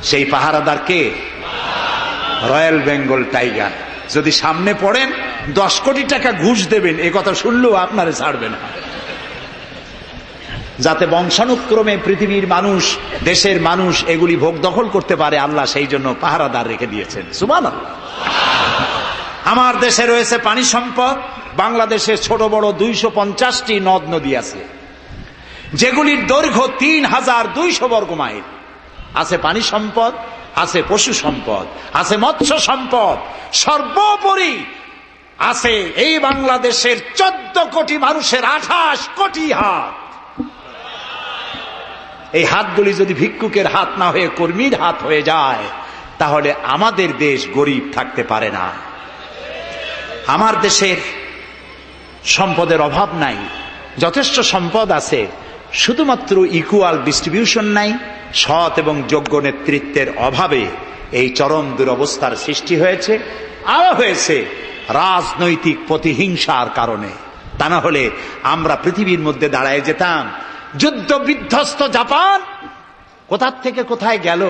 সেই পাহারাদারকে রয়্যাল বেঙ্গল টাইগার। যদি সামনে পড়েন 10 কোটি টাকা ঘুষ দেবেন, এ কথা শুনলেও আপনারে ছাড়বে না। যাতে বংশানুক্রমে পৃথিবীর মানুষ, দেশের মানুষ এগুলি ভোগ দখল করতে পারে, আল্লাহ সেই জন্য পাহারাদার রেখে দিয়েছেন। সুবহানাল্লাহ। আমার দেশে রয়েছে পানি সম্পদ। বাংলাদেশে ছোট বড় 250টি নদ নদী আছে, যেগুলির দৈর্ঘ্য 3200 বর্গ মাইল। আছে পানি সম্পদ, আছে পশু সম্পদ, আছে মৎস্য সম্পদ, সর্বোপরি আছে এই বাংলাদেশের 14 কোটি মানুষের 28 কোটি হাত। এই হাতগুলি যদি ভিক্ষুকের হাত না হয়ে কর্মীর হাত হয়ে যায়, তাহলে আমাদের দেশ গরিব থাকতে পারে না। আমার দেশের সম্পদের অভাব নাই, যথেষ্ট সম্পদ আছে, শুধুমাত্র ইকুয়াল ডিস্ট্রিবিউশন নাই। সৎ এবং যোগ্য নেতৃত্বের অভাবে এই চরম দুরবস্থার সৃষ্টি হয়েছে। আরো হয়েছে রাজনৈতিক প্রতিহিংসার কারণে। তা না হলে আমরা পৃথিবীর মধ্যে দাঁড়ায় যেতাম। যুদ্ধ বিধ্বস্ত জাপান কোথার থেকে কোথায় গেল,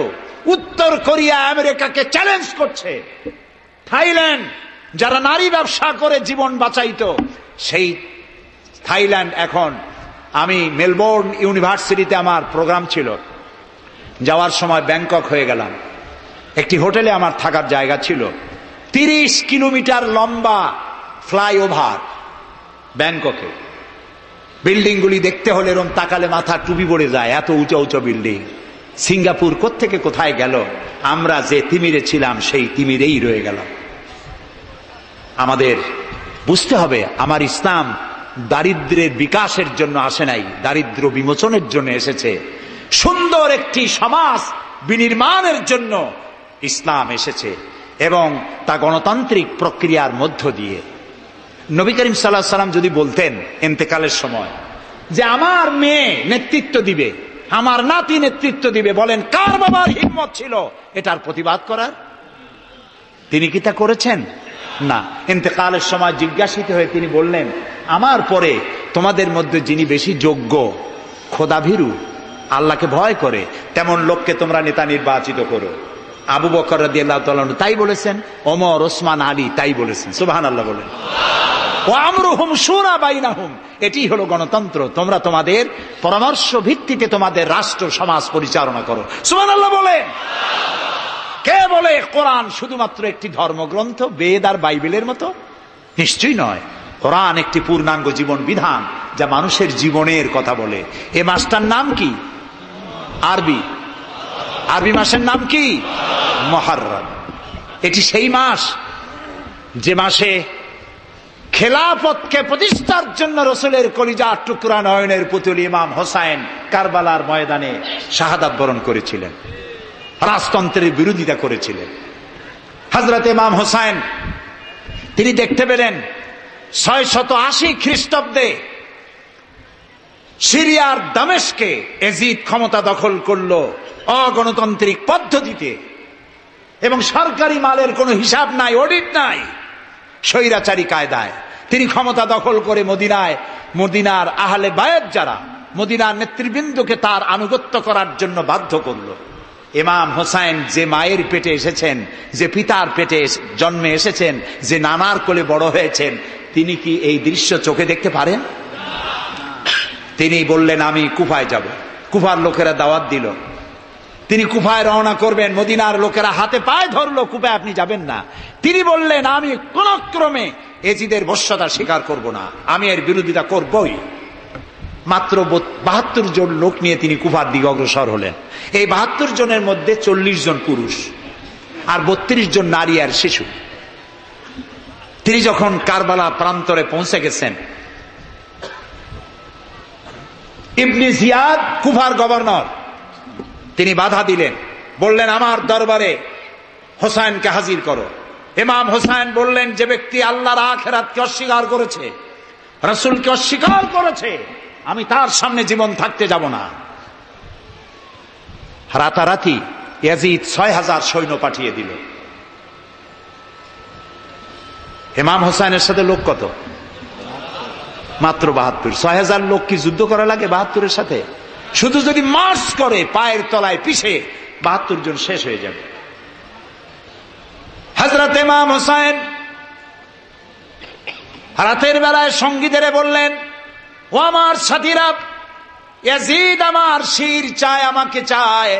উত্তর কোরিয়া আমেরিকাকে চ্যালেঞ্জ করছে। থাইল্যান্ড, যারা নারী ব্যবসা করে জীবন বাঁচাইতো, সেই থাইল্যান্ড এখন, আমি মেলবোর্ন ইউনিভার্সিটিতে আমার প্রোগ্রাম ছিল, যাওয়ার সময় ব্যাংকক হয়ে গেলাম। একটি হোটেলে আমার থাকার জায়গা ছিল। 30 কিলোমিটার লম্বা ফ্লাইওভার ব্যাংককে। বিল্ডিং গুলি দেখতে হলে এরকম তাকালে মাথা টুপি পড়ে যায়, এত উঁচু উঁচু বিল্ডিং। সিঙ্গাপুর কোত্থেকে কোথায় গেল, আমরা যে তিমিরে ছিলাম সেই তিমিরেই রয়ে গেলাম। আমাদের বুঝতে হবে, আমার ইসলাম দারিদ্র্যের বিকাশের জন্য আসে নাই, দারিদ্র বিমোচনের জন্য এসেছে। সুন্দর একটি সমাজ বিনির্মাণের জন্য ইসলাম এসেছে, এবং তা গণতান্ত্রিক প্রক্রিয়ার মধ্য দিয়ে। নবী করিম সাল্লাল্লাহু আলাইহি ওয়াসাল্লাম যদি বলতেন ইন্তেকালের সময় যে আমার মেয়ে নেতৃত্ব দিবে, আমার নাতি নেতৃত্ব দিবে, বলেন কার বাবার হিম্মত ছিল এটার প্রতিবাদ করার? তিনি কি তা করেছেন? না। ইন্তেকালের সময় জিজ্ঞাসিত হয়ে তিনি বললেন, আমার পরে তোমাদের মধ্যে যিনি বেশি যোগ্য, খোদাভীরু, আল্লাহকে ভয় করে, তেমন লোককে তোমরা নেতা নির্বাচিত করো। আবু বকর রাদিয়াল্লাহু তাআলা তাই বলেছেন, ওমর, ওসমান, আলী তাই বলেছেন। সুবহানাল্লাহ বলেন। ওয়া আমরুহুম শুরা বাইনাহুম, এটি হলো গণতন্ত্র। তোমরা তোমাদের পরামর্শ ভিত্তিতে তোমাদের রাষ্ট্র সমাজ পরিচালনা করো। সুবহানাল্লাহ বলেন। কে বলে কোরআন শুধুমাত্র একটি ধর্মগ্রন্থ, বেদ আর বাইবেলের মতো? নিশ্চয়ই নয়। কোরআন একটি পূর্ণাঙ্গ জীবন বিধান, যা মানুষের জীবনের কথা বলে। এ মাসটার নাম কি? আরবি। আরবি মাসের নাম কি? মুহররম। এটি সেই মাস যে মাসে খেলাফতকে প্রতিষ্ঠার জন্য রাসূলের কলিজার টুকরা নয়নের পুতুল ইমাম হোসাইন কারবালার ময়দানে শাহাদাত বরণ করেছিলেন, রাজতন্ত্রের বিরোধিতা করেছিলেন। হযরত ইমাম হোসাইন তিনি দেখতে পেলেন 680 খ্রিস্টাব্দে সিরিয়ার দামেস্কে এজিদ ক্ষমতা দখল করলো অগণতান্ত্রিক পদ্ধতিতে, এবং সরকারি মালের কোনো হিসাব নাই, অডিট নাই, স্বৈরাচারী কায়দায় তিনি ক্ষমতা দখল করে মদিনার আহলে বায়াত যারা, মদিনার নেতৃবৃন্দকে তার আনুগত্য করার জন্য বাধ্য করলো। ইমাম হোসাইন যে মায়ের পেটে এসেছেন, যে পিতার পেটে জন্মে এসেছেন, যে নানার কোলে বড় হয়েছেন, তিনি কি এই দৃশ্য চোখে দেখতে পারেন? তিনি বললেন আমি কুফায় যাব। কুফার লোকেরা দাওয়াত দিল, তিনি কুফায় রওনা করবেন, মদিনার লোকেরা হাতে পায়ে ধরলো, কুফায় আপনি যাবেন না। তিনি বললেন, আমি কোন ক্রমে এজিদের বশ্যতা স্বীকার করব না, আমি এর বিরোধিতা করবই। মাত্র 72 জন লোক নিয়ে তিনি কুফার দিকে অগ্রসর হলেন। এই 72 জনের মধ্যে 40 জন পুরুষ আর 32 জন নারী আর শিশু। তিনি যখন কারবালা প্রান্তরে পৌঁছে গেছেন, ইবনে জিয়াদ কুফার গভর্নর, তিনি বাধা দিলেন, বললেন, আমার দরবারে হোসাইনকে হাজির করো। ইমাম হোসাইন বললেন, যে ব্যক্তি আল্লাহর আখিরাতকে অস্বীকার করেছে, রাসূলকে অস্বীকার করেছে, আমি তার সামনে জীবন থাকতে যাব না। রাতারাতি ইয়াজিদ 6000 সৈন্য পাঠিয়ে দিল। ইমাম হোসাইনের সাথে লোক কত? মাত্র 72। 6000 লোক কি যুদ্ধ করা লাগে 72-এর সাথে? শুধু যদি মার্চ করে পায়ের তলায় পিছে 72 জন শেষ হয়ে যাবে। হযরত ইমাম হোসেন রাতের বেলায় সঙ্গীদের বললেন, ও আমার সাথীরা, ইয়াজিদ আমার শির চায়, আমাকে চায়,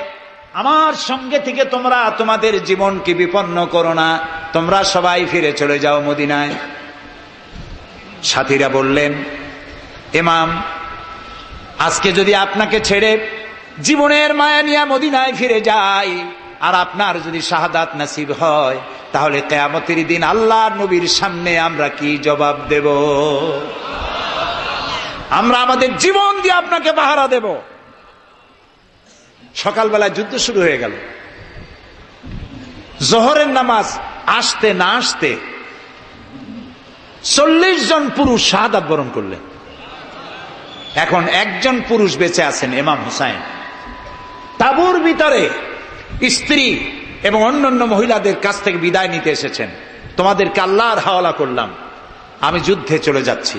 আমার সঙ্গে থেকে তোমরা তোমাদের জীবনকে বিপন্ন করো না, তোমরা সবাই ফিরে চলে যাও মদিনায়। সাথীরা বললেন, ইমাম, আজকে যদি আপনাকে ছেড়ে জীবনের মায়া নিয়ে মদিনায় ফিরে যাই, আর আপনার যদি শাহাদাত নসিব হয়, তাহলে কিয়ামতের দিন আল্লাহর নবীর সামনে আমরা কি জবাব দেব? আমরা আমাদের জীবন দিয়ে আপনাকে পাহারা দেব। সকালবেলা যুদ্ধ শুরু হয়ে গেল। জোহরের নামাজ আসতে না আসতে 40 জন পুরুষ শাহাদাত বরণ করলেন। এখন একজন পুরুষ বেঁচে আছেন, ইমাম হুসাইন। তাঁবুর ভিতরে স্ত্রী এবং অন্যান্য মহিলাদের কাছ থেকে বিদায় নিতে এসেছেন। তোমাদেরকে আল্লাহর হাওয়ালা করলাম, আমি যুদ্ধে চলে যাচ্ছি।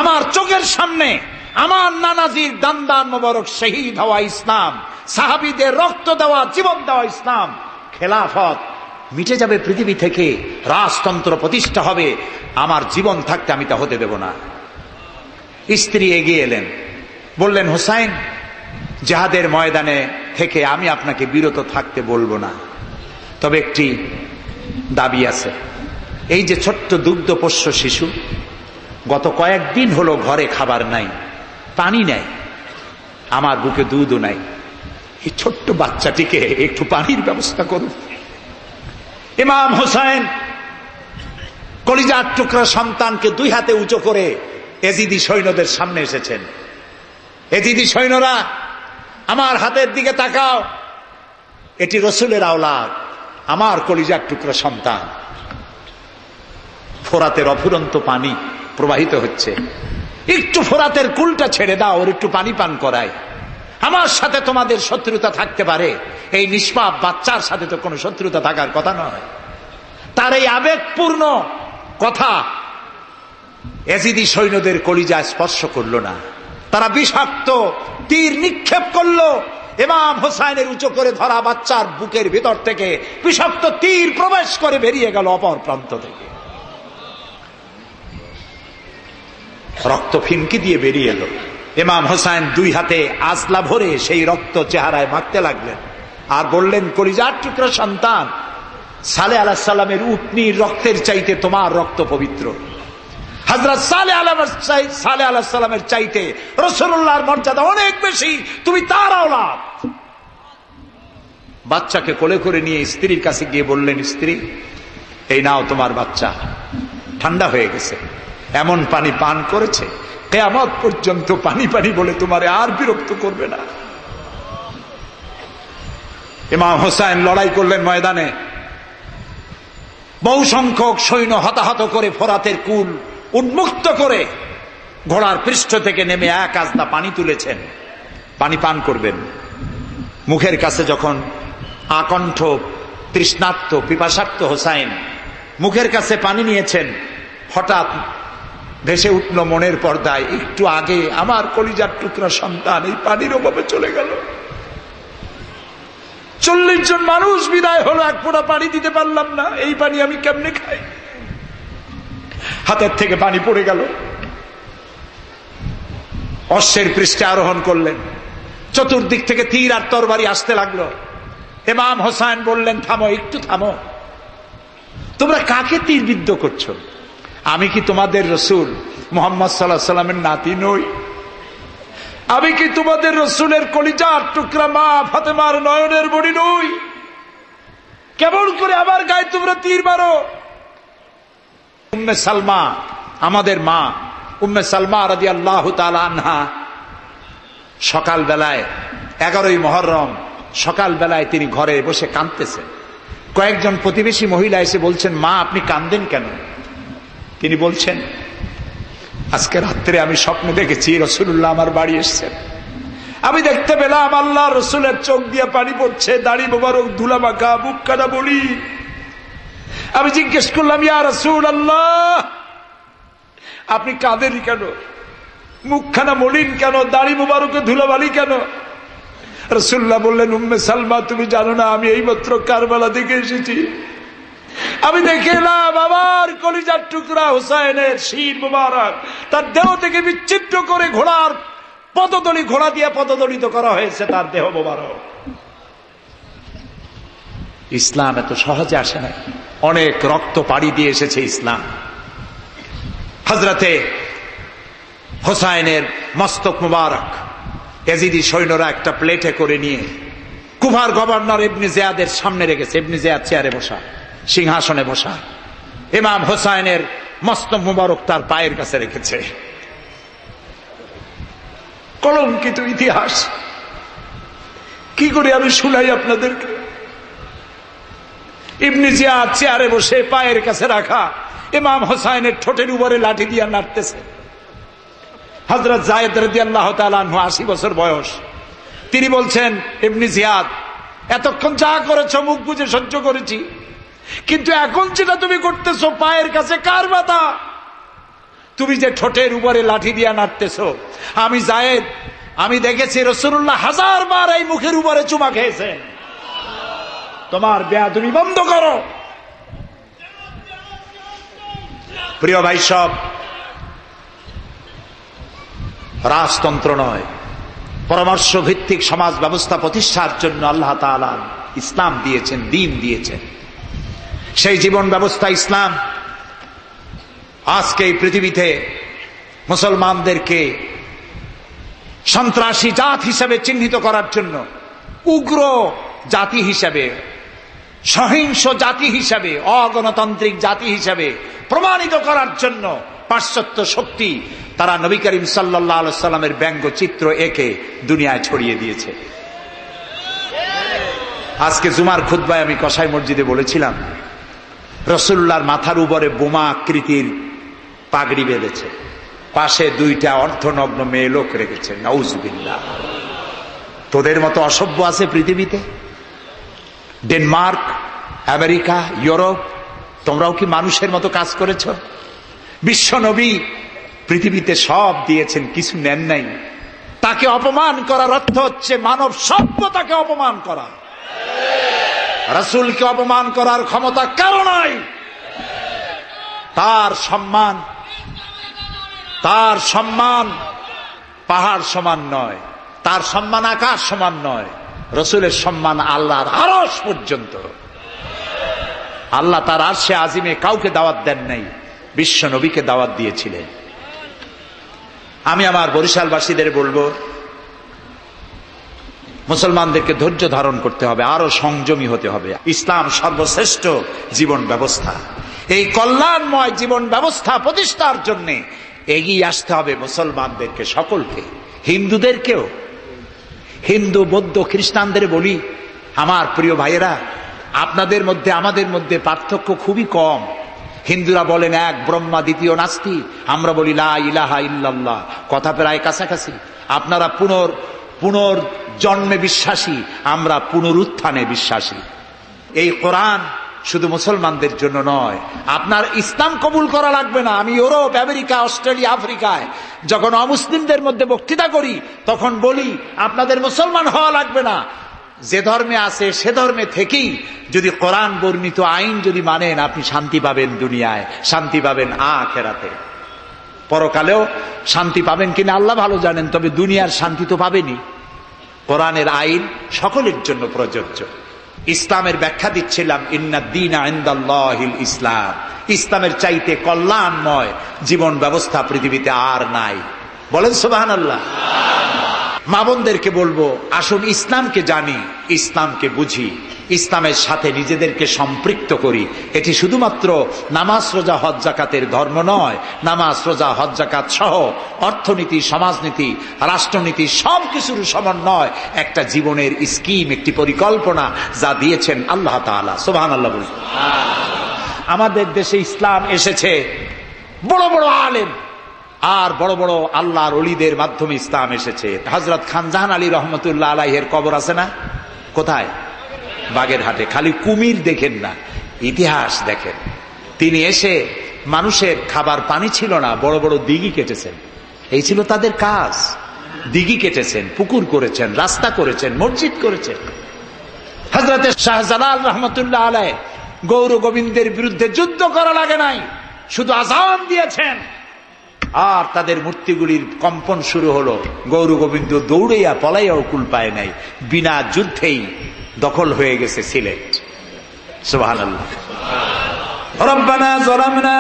আমার চোখের সামনে আমার নানাজির দান্দান মোবারক শহীদ হওয়া ইসলাম, সাহাবীদের রক্ত দেওয়া, জীবন দেওয়া ইসলাম, খেলাফত মিটে যাবে পৃথিবী থেকে, রাজতন্ত্র প্রতিষ্ঠা হবে, আমার জীবন থাকতে আমি তা হতে দেব না। স্ত্রী এগিয়ে এলেন, বললেন, হোসাইন, জিহাদের ময়দানে থেকে আমি আপনাকে বিরত থাকতে বলবো না, তবে একটি দাবি আছে। এই যে ছোট্ট দুগ্ধপোষ্য শিশু, গত কয়েকদিন হলো ঘরে খাবার নাই, পানি নাই, আমার বুকে দুধও নাই, এই ছোট্ট বাচ্চাটিকে একটু পানির ব্যবস্থা করুন। ইমাম হোসেন কলিজার টুকরা সন্তানকে 2 হাতে উঁচু করে এজিদি সৈন্যদের সামনে এসেছেন। এজিদি সৈন্যরা, আমার হাতের দিকে তাকাও, এটি রসুলের আওলাদ, আমার কলিজার টুকরা সন্তান। ফোরাতের অফুরন্ত পানি প্রবাহিত হচ্ছে, একটু ফোরাতের কুলটা ছেড়ে দাও, ওর একটু পানি পান করায়। আমার সাথে তোমাদের শত্রুতা থাকতে পারে, এই নিষ্পাপ বাচ্চার সাথে তো কোনো শত্রুতা থাকার কথা নয়। তার এই আবেগপূর্ণ কথা এজিদি সৈন্যদের কলিজা স্পর্শ করলো না। তারা বিষাক্ত তীর নিক্ষেপ করলো। ইমাম হোসাইনের উঁচু করে ধরা বাচ্চার বুকের ভিতর থেকে বিষাক্ত তীর প্রবেশ করে বেরিয়ে গেল অপর প্রান্ত থেকে, রক্ত ফিনকি দিয়ে বেরিয়ে এলো। ইমাম হোসাইন 2 হাতে আজলা ভরে সেই রক্ত চেহারায় মাখতে লাগলেন আর বললেন, কলিজার টুকরা সন্তান, সালেহ আলাইহিস সালামের উটনির রক্তের চাইতে তোমার রক্ত পবিত্র। হযরত সালেহ আলাইহিস সালামের চাইতে রাসূলুল্লাহর মর্যাদা অনেক বেশি, তুমি তার আওলাদ। বাচ্চাকে কোলে করে নিয়ে স্ত্রীর কাছে গিয়ে বললেন, স্ত্রী, এই নাও তোমার বাচ্চা, ঠান্ডা হয়ে গেছে, এমন পানি পান করেছে কিয়ামত পর্যন্ত পানি পানি বলে তোমারে আর বিরক্ত করবে না। ইমাম হোসেন লড়াই করলেন ময়দানে, বহু সংখ্যক সৈন্য হতাহত করে ফোরাতের কুল উন্মুক্ত করে ঘোড়ার পৃষ্ঠ থেকে নেমে 1 আজলা পানি তুলেছেন, পানি পান করবেন। মুখের কাছে যখন আকণ্ঠ তৃষ্ণার্ত পিপাসার্ত হোসাইন মুখের কাছে পানি নিয়েছেন, হঠাৎ ভেসে উঠল মনের পর্দায়, একটু আগে আমার কলিজার টুকরা সন্তান এই পানির অভাবে চলে গেল। 40 জন মানুষ বিদায় হলো, 1 ফোঁটা পানি দিতে পারলাম না, এই পানি আমি কেমনে খাই? হাতের থেকে পানি পড়ে গেল। অশ্বের পৃষ্ঠে আরোহণ করলেন, চতুর্দিক থেকে তীর আর তরবারি আসতে লাগলো। ইমাম হোসেন বললেন, থামো, একটু থামো, তোমরা কাকে তীরবিদ্ধ করছো? আমি কি তোমাদের রসুল মুহাম্মদ সাল্লাল্লাহু আলাইহি সাল্লামের নাতি নই? আমি কি তোমাদের রসুলের কলিজার টুকরা মা ফাতেমার নয়নের মণি নই? কেমন করে আমার গায়ে তোমরা তীর মারো? উম্মে সালমা, আমাদের মা উম্মে সালমা রাদিয়াল্লাহু তাআলা আনহা, সকাল বেলায় 11ই মুহররম সকাল বেলায় তিনি ঘরে বসে কাঁদতেছেন। কয়েকজন প্রতিবেশী মহিলা এসে বলছেন, মা আপনি কাঁদেন কেন? তিনি বলছেন, আজকে রাত্রে আমি স্বপ্নে দেখেছি রাসূলুল্লাহ আমার বাড়ি এসেছেন। আমি দেখতে পেলাম আল্লাহ রসুলের চোখ দিয়ে পানি পড়ছে, দাড়ি মোবারক ধুলা মাখা, মুখখানা বলি। আমি জিজ্ঞেস করলাম, ইয়া রাসূলুল্লাহ আপনি কাঁদেনই কেন? মুখখানা মলিন কেন? দাড়ি মোবারকে ধুলাবালি কেন? রাসূলুল্লাহ বললেন, উম্মে সালমা তুমি জানো না আমি এইমাত্র কারবালা থেকে এসেছি। আমি দেখে এলাম আমার কলিজার টুকরা হুসাইনের শির মোবারক তার দেহ থেকে বিচ্ছিন্ন করে ঘোড়ার পদতলি, ঘোড়া দিয়ে পদদলিত করা হয়েছে তার দেহ মোবারক। ইসলাম এত সহজে আসে না, অনেক রক্ত পাড়ি দিয়ে এসেছে ইসলাম। হযরতে হুসাইনের মস্তক মুবারক ইয়াজিদি সৈন্যরা একটা প্লেটে করে নিয়ে কুফার গভর্নর ইবনে জিয়াদের সামনে রেখেছে। ইবনে জিয়াদ চেয়ারে বসা, সিংহাসনে বসা, ইমাম হুসাইনের মস্তক মুবারক তার পায়ের কাছে রেখেছে। কলঙ্কিত ইতিহাস, কি করে আমি শুনাই আপনাদেরকে? ইবনে জিয়াদ চেয়ারে বসে পায়ের কাছে রাখা ইমাম হুসাইনের ঠোঁটের উপরে লাঠি দিয়ে নাড়তেছে। হযরত যায়েদ রাদিয়াল্লাহু তাআলা আনহু 80 বছর বয়স, তিনি বলছেন, ইবনে জিয়াদ এতক্ষণ যা করেছো মুখ বুজে সহ্য করেছি, কিন্তু এখন যেটা তুমি করতেছো পায়ের কাছে কার ব্যথা? তুমি যে ঠোঁটের উপরে লাঠি দিয়া নাড়তেছো, আমি যায়েদ আমি দেখেছি রাসূলুল্লাহ 1000 বার এই মুখের উপরে চুমা খেয়েছেন। তোমার বেয়াদবি বন্ধ করো। প্রিয় ভাই সব, রাজতন্ত্র নয়, পরামর্শ ভিত্তিক সমাজ ব্যবস্থা প্রতিষ্ঠার জন্য আল্লাহ তাআলা ইসলাম দিয়েছেন, দ্বীন দিয়েছেন। সেই জীবন ব্যবস্থা ইসলাম আজকে এই পৃথিবীতে মুসলমানদেরকে সন্ত্রাসী জাত হিসেবে চিহ্নিত করার জন্য, উগ্র জাতি হিসেবে, সহিংস জাতি হিসেবে, অগণতান্ত্রিক জাতি হিসেবে প্রমাণিত করার জন্য পাশ্চাত্য শক্তি তারা নবী করিম সাল্লাল্লাহু আলাইহি সাল্লামের ব্যঙ্গচিত্র এঁকে দুনিয়ায় ছড়িয়ে দিয়েছে। আজকে জুমার খুতবায় আমি কসাই মসজিদে বলেছিলাম, রাসূলুল্লাহর মাথার উপরে বোমা আকৃতির পাগড়ি বেঁধেছে, পাশে 2টা অর্ধনগ্ন মেয়ে লোক রেখেছে। নাউজুবিল্লাহ। তোদের মতো অসভ্য আছে পৃথিবীতে? ডেনমার্ক, আমেরিকা, ইউরোপ, তোমরাও কি মানুষের মতো কাজ করেছ? বিশ্ব নবী পৃথিবীতে সব দিয়েছেন, কিছু নেন নাই। তাকে অপমান করার অর্থ হচ্ছে মানব সভ্যতাকে অপমান করা। রাসূলকে অপমান করার ক্ষমতা কারো নাই। তার সম্মান পাহাড় সমান নয়, তার সম্মান আকাশ সমান নয়। রাসূলের সম্মান আল্লাহর আরশ পর্যন্ত। আল্লাহ তার আরশে আজিমে কাউকে দাওয়াত দেন নাই, বিশ্ব নবীকে দাওয়াত দিয়েছিলেন। আমি আমার বরিশালবাসীদের বলবো, মুসলমানদেরকে ধৈর্য ধারণ করতে হবে, আরো সংযমী হতে হবে। ইসলাম সর্বশ্রেষ্ঠ জীবন ব্যবস্থা। এই কল্যাণময় জীবন ব্যবস্থা প্রতিষ্ঠার জন্য এগিয়ে আসতে হবে মুসলমানদেরকে, সকলকে, হিন্দুদেরকেও। হিন্দু, বৌদ্ধ, খ্রিস্টানদের বলি, আমার প্রিয় ভাইয়েরা, আপনাদের মধ্যে আমাদের মধ্যে পার্থক্য খুবই কম। হিন্দুরা বলেন এক ব্রহ্মা, দ্বিতীয় নাস্তি, আমরা বলি লা ইলাহা ইল্লাল্লাহ, কথা প্রায় কাছাকাছি। আপনারা পুনর্জন্মে বিশ্বাসী, আমরা পুনরুত্থানে বিশ্বাসী। এই কোরআন শুধু মুসলমানদের জন্য নয়। আপনার ইসলাম কবুল করা লাগবে না। আমি ইউরোপ, আমেরিকা, অস্ট্রেলিয়া, আফ্রিকায় যখন অমুসলিমদের মধ্যে বক্তৃতা করি তখন বলি, আপনাদের মুসলমান হওয়া লাগবে না। যে ধর্মে আছে সে ধর্মে থেকেই যদি কোরআন বর্ণিত আইন যদি মানেন, আপনি শান্তি পাবেন দুনিয়ায়, শান্তি পাবেন আখিরাতে। পরকালেও শান্তি পাবেন কিনা আল্লাহ ভালো জানেন, তবে দুনিয়ার শান্তি তো পাবেনই। কোরআনের আইন সকলের জন্য প্রযোজ্য। ইসলামের ব্যাখ্যা দিচ্ছিলাম, ইন্নাদ-দীনা ইনদাল্লাহিল ইসলাম, ইসলামের চাইতে কল্যাণময় জীবন ব্যবস্থা পৃথিবীতে আর নাই। বলেন সুবহানাল্লাহ। মা বোনদেরকে বলবো, আসুন ইসলামকে জানি, ইসলামকে বুঝি, ইসলামের সাথে নিজেদেরকে সম্পৃক্ত করি। এটি শুধুমাত্র নামাজ রোজা হজ জাকাতের ধর্ম নয়, নামাজ রোজা হজ জাকাত সহ অর্থনীতি, সমাজনীতি, রাষ্ট্রনীতি সবকিছুর সমন্বয় একটা জীবনের স্কিম, একটি পরিকল্পনা যা দিয়েছেন আল্লাহ তাআলা। সুবহানাল্লাহ বলুন। আমাদের দেশে ইসলাম এসেছে বড় বড় আলেম আর বড় বড় আল্লাহর ওলিদের মাধ্যমে ইসলাম এসেছে। হযরত খানজাহান আলী রহমতুল্লাহ আলাইহির কবর আছে না? কোথায়? বাগেরহাটে। খালি কুমির দেখেন না, ইতিহাস দেখেন। তিনি এসে, মানুষের খাবার পানি ছিল না, বড় বড় দিঘি কেটেছেন। এই ছিল তাদের কাজ। দিঘি কেটেছেন, পুকুর করেছেন, রাস্তা করেছেন, মসজিদ করেছেন। হযরত শাহজালাল রহমতুল্লাহ আলাইহি গৌর গোবিন্দের বিরুদ্ধে যুদ্ধ করা লাগে নাই, শুধু আযান দিয়েছেন আর তাদের মূর্তিগুলির কম্পন শুরু হলো। গৌর গোবিন্দ দৌড়াইয়া পলাইয়াও কুল পায় নাই, বিনা যুদ্ধেই দখল হয়ে গেছে সিলেট। সুবহানাল্লাহ। রব্বানা যালামনা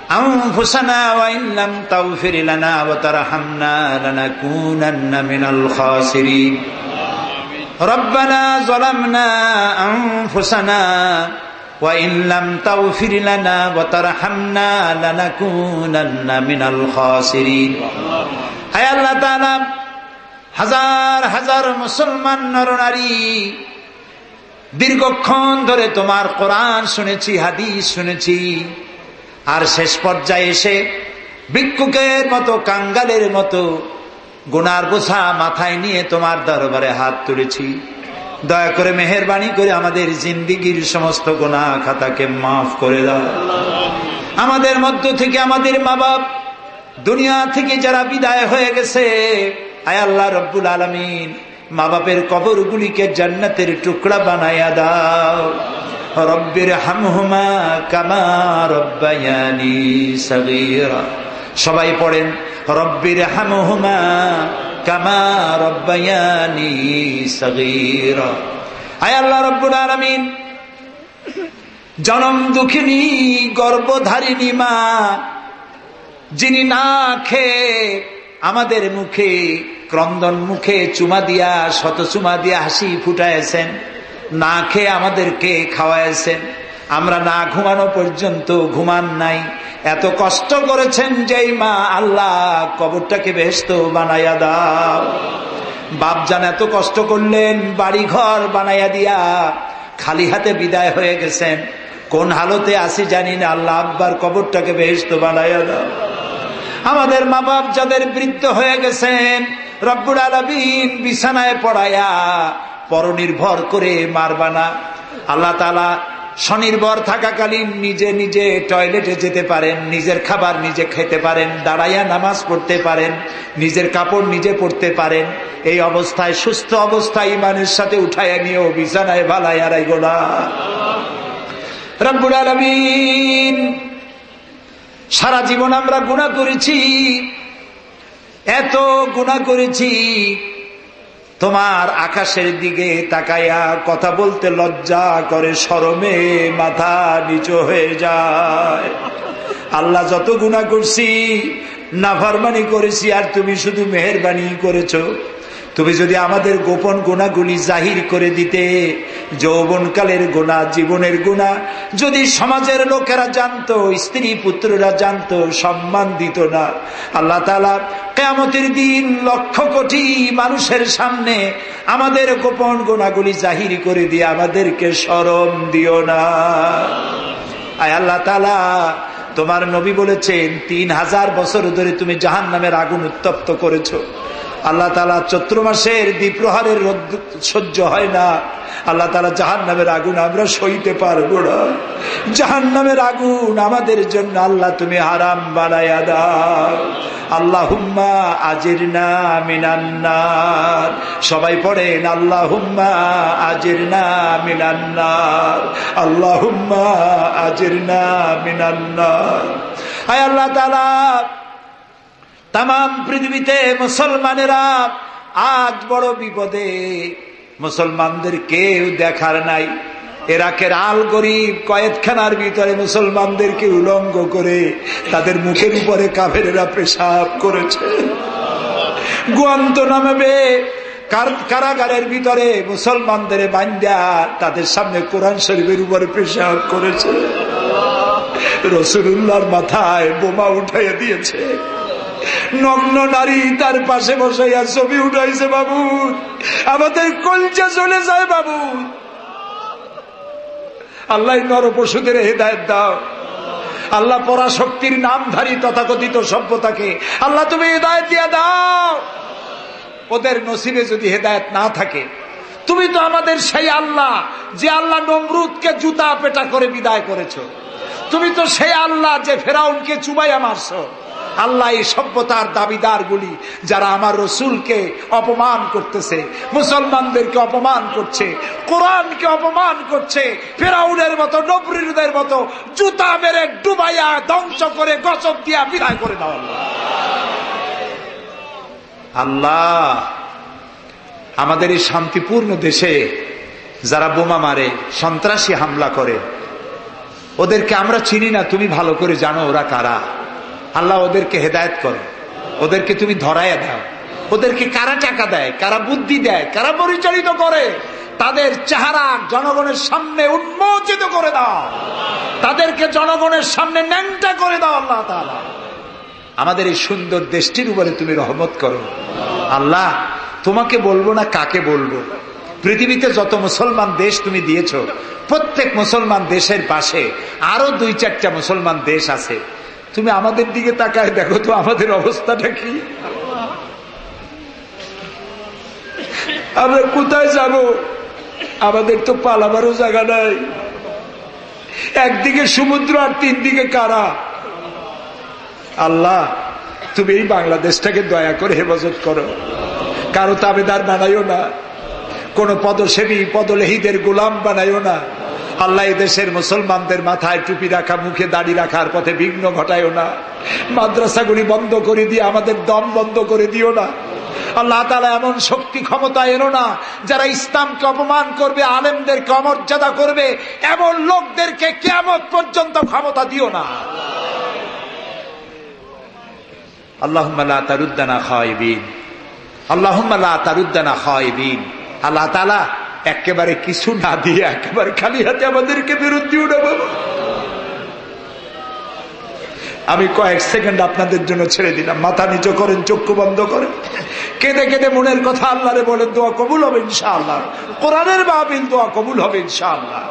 আনফুসানা ওয়া ইন লাম তাগফির লানা ওয়া তারহামনা লানাকুনান্না মিনাল খাসিরিন। রব্বানা যালামনা আনফুসানা ওয়া ইন লাম তাগফির লানা ওয়া তারহামনা লানাকুনান্না মিনাল খাসিরিন। হে আল্লাহ তাআলা, হাজার হাজার মুসলমান নরনারী দীর্ঘক্ষণ ধরে তোমার কোরআন শুনেছি, হাদিস শুনেছি, আর শেষ পর্যায়ে এসে ভিক্ষুকের মতো, কাঙ্গালের মতো গুনার বোঝা মাথায় নিয়ে তোমার দরবারে হাত তুলেছি। দয়া করে মেহেরবানি করে আমাদের জিন্দেগীর সমস্ত গুনাহ খাতাকে মাফ করে দাও। আমাদের মধ্য থেকে আমাদের মা বাপ দুনিয়া থেকে যারা বিদায় হয়ে গেছে, আয় আল্লাহ রব্বুল আলামিন, মা বাপের কবরগুলিকে জান্নাতের টুকরা বানায়া দাও। রব্বির হামহুমা কামা রব্বায়ানি সগীরা। সবাই পড়েন, রব্বির হামহুমা কামা রব্বায়ানি সগীরা। আয় আল্লাহ রব্বুল আলামিন, জনম দুঃখিনী গর্ভধারিণী মা, যিনি না খেয়ে আমাদের মুখে, ক্রন্দন মুখে চুমা দিয়া, শত চুমা দিয়া হাসি ফুটাইছেন, না খেয়ে আমাদেরকে খাওয়াইছেন, আমরা না ঘুমানো পর্যন্ত ঘুমান নাই, এত কষ্ট করেছেন যেই মা, আল্লাহ কবরটাকে বেহেশত বানাইয়া দাও। বাপজান এত কষ্ট করলেন, বাড়ি ঘর বানাইয়া দিয়া খালি হাতে বিদায় হয়ে গেছেন, কোন হালতে আসি জানি না, আল্লাহ আব্বার কবরটাকে বেহেশত বানাইয়া দাও। আমাদের মা বাপ যাদের বৃদ্ধ হয়ে গেছেন, রব্বুল আলামিন বিছানায় পড়ায়া পরনির্ভর করে মারবা না। আল্লাহ তাআলা স্বনির্ভর থাকাকালীন নিজে নিজে টয়লেটে যেতে পারেন, নিজের খাবার নিজে খেতে পারেন, দাঁড়াইয়া নামাজ পড়তে পারেন, নিজের কাপড় নিজে পরতে পারেন। এই অবস্থায়, সুস্থ অবস্থায় ইমানের সাথে উঠাইয়া নিয়েও বিছানায় ভালাইয়া রাইগো না। রব্বুল আলামিন, সারা জীবন আমরা গুনাহ করেছি, এত গুনাহ করেছি, তোমার আকাশের দিকে তাকাইয়া কথা বলতে লজ্জা করে, শরমে মাথা নিচু হয়ে যায়। আল্লাহ, যত গুনাহ করছি, নাফরমানি করেছি, আর তুমি শুধু মেহেরবানি করেছো। তুমি যদি আমাদের গোপন গুনাহগুলি জাহির করে দিতে, যৌবনকালের গুনাহ, জীবনের গুনাহ যদি সমাজের লোকেরা জানতো, স্ত্রী পুত্ররা জানতো, সম্মান দিত না। আল্লাহ তাআলা কিয়ামতের দিন লক্ষ কোটি মানুষের সামনে আমাদের গোপন গুনাহগুলি জাহির করে দিয়ে আমাদেরকে শরম দিও না। আয় আল্লাহ তাআলা, তোমার নবী বলেছেন 3000 বছর ধরে তুমি জাহান্নামের আগুন উত্তপ্ত করেছো। আল্লাহ তাআলা চৈত্র মাসের দ্বিপ্রহরের রোদ সহ্য হয় না। আল্লাহ তাআলা জাহান্নামের আগুন আমরা সইতে পারবো না। জাহান্নামের আগুন আমাদের জন্য আল্লাহ তুমি হারাম বানায়া দাও। আল্লাহুম্মা আজিরনা মিনান নার। সবাই পড়েন, আল্লাহুম্মা আজিরনা মিনান নার, আল্লাহুম্মা আজিরনা মিনান নার। আয় আল্লাহ তাআলা, তামাম পৃথিবীতে মুসলমানেরা আজ বড় বিপদে, মুসলমানদের কেউ দেখার নাই। ইরাকের আল গরিব কয়েদখানার ভিতরে মুসলমানদেরকে উলঙ্গ করে তাদের মুখের উপরে কাফেরেরা পেশাব করেছে। গুয়ান্তানামো কারাগারের ভিতরে মুসলমানদের বান্দা তাদের সামনে কোরআন শরীফের উপরে পেশাব করেছে। রাসূলুল্লাহর মাথায় বোমা উঠাইয়া দিয়েছে। নগ্ন নারী তার পাশে বসাইয়া ছবি উঠাইছে। বাবু, আমাদের কলজা চলে যায় বাবু। আল্লাহ নরপশুদের হেদায়েত দাও। আল্লাহ পরাশক্তির নামধারী তথাকথিত সভ্যতাকে আল্লাহ তুমি হেদায়েত দিয়ে দাও। ওদের নসিবে যদি হেদায়েত না থাকে, তুমি তো আমাদের সেই আল্লাহ যে আল্লাহ নমরুদকে জুতা পেটা করে বিদায় করেছো। তুমি তো সেই আল্লাহ যে ফেরাউনকে চুবাইয়া মারছো। আল্লাহ এই সভ্যতার দাবিদার গুলি যারা আমার রসুলকে অপমান করতেছে, মুসলমানদেরকে অপমান করছে, কোরআনকে অপমান করছে, ফেরাউনের মতো নবরুদের মতো জুতা মেরে ডুবাইয়া ধ্বংস করে গজব দিয়া বিদায় করে দাও। আল্লাহ আমাদের এই শান্তিপূর্ণ দেশে যারা বোমা মারে, সন্ত্রাসী হামলা করে, ওদেরকে আমরা চিনি না, তুমি ভালো করে জানো ওরা কারা। আল্লাহ ওদেরকে হেদায়েত করো, ওদেরকে তুমি ধরাইয়া দাও। ওদেরকে কারা টাকা দেয়, কারা বুদ্ধি দেয়, কারা পরিচালিত করে, তাদের চেহারা জনগণের সামনে উন্মোচিত করে দাও। তাদেরকে জনগণের সামনে ন্যাংটা করে দাও। আল্লাহ তাআলা আমাদের এই সুন্দর দেশটির উপরে তুমি রহমত করো। আল্লাহ তোমাকে বলবো না কাকে বলবো। পৃথিবীতে যত মুসলমান দেশ তুমি দিয়েছো, প্রত্যেক মুসলমান দেশের পাশে আরো 2-4টা মুসলমান দেশ আছে। তুমি আমাদের দিকে তাকায় দেখো তো আমাদের অবস্থাটা কি। আমরা কোথায় যাব? আমাদের তো পালাবারও জায়গা নাই। একদিকে সমুদ্র আর 3 দিকে কারা। আল্লাহ তুমি এই বাংলাদেশটাকে দয়া করে হেফাজত করো। কারো তাবেদার বানাইও না, কোন পদসেবী পদলেহীদের গোলাম বানাইও না। আল্লাহ এই দেশের মুসলমানদের মাথায় টুপি রাখা, মুখে দাড়ি রাখার পথে বিঘ্ন ঘটাইও না। মাদ্রাসাগুলি বন্ধ করে দিয়ে আমাদের দম বন্ধ করে দিও না। আল্লাহ তাআলা এমন শক্তি ক্ষমতা এনো না যারা ইসলামকে অপমান করবে, আলেমদেরকে অমর্যাদা করবে, এমন লোকদেরকে কিয়ামত পর্যন্ত ক্ষমতা দিও না। আল্লাহুম্মা লা তারুদ্দানা খায়বিন, আল্লাহুম্মা লা তারুদ্দানা খায়বিন। আল্লাহ তাআলা একেবারে কিছু না দিয়ে একেবারে খালি হাতে আমাদেরকে ফেরত দিও না বাবা। আমি কয়েক সেকেন্ড আপনাদের জন্য ছেড়ে দিলাম। মাথা নিচু করেন, চক্ষু বন্ধ করেন, কেঁদে কেঁদে মনের কথা আল্লাহরে বলেন, দোয়া কবুল হবে ইনশাআল্লাহ। কোরআনের মাহফিল, দোয়া কবুল হবে ইনশাআল্লাহ।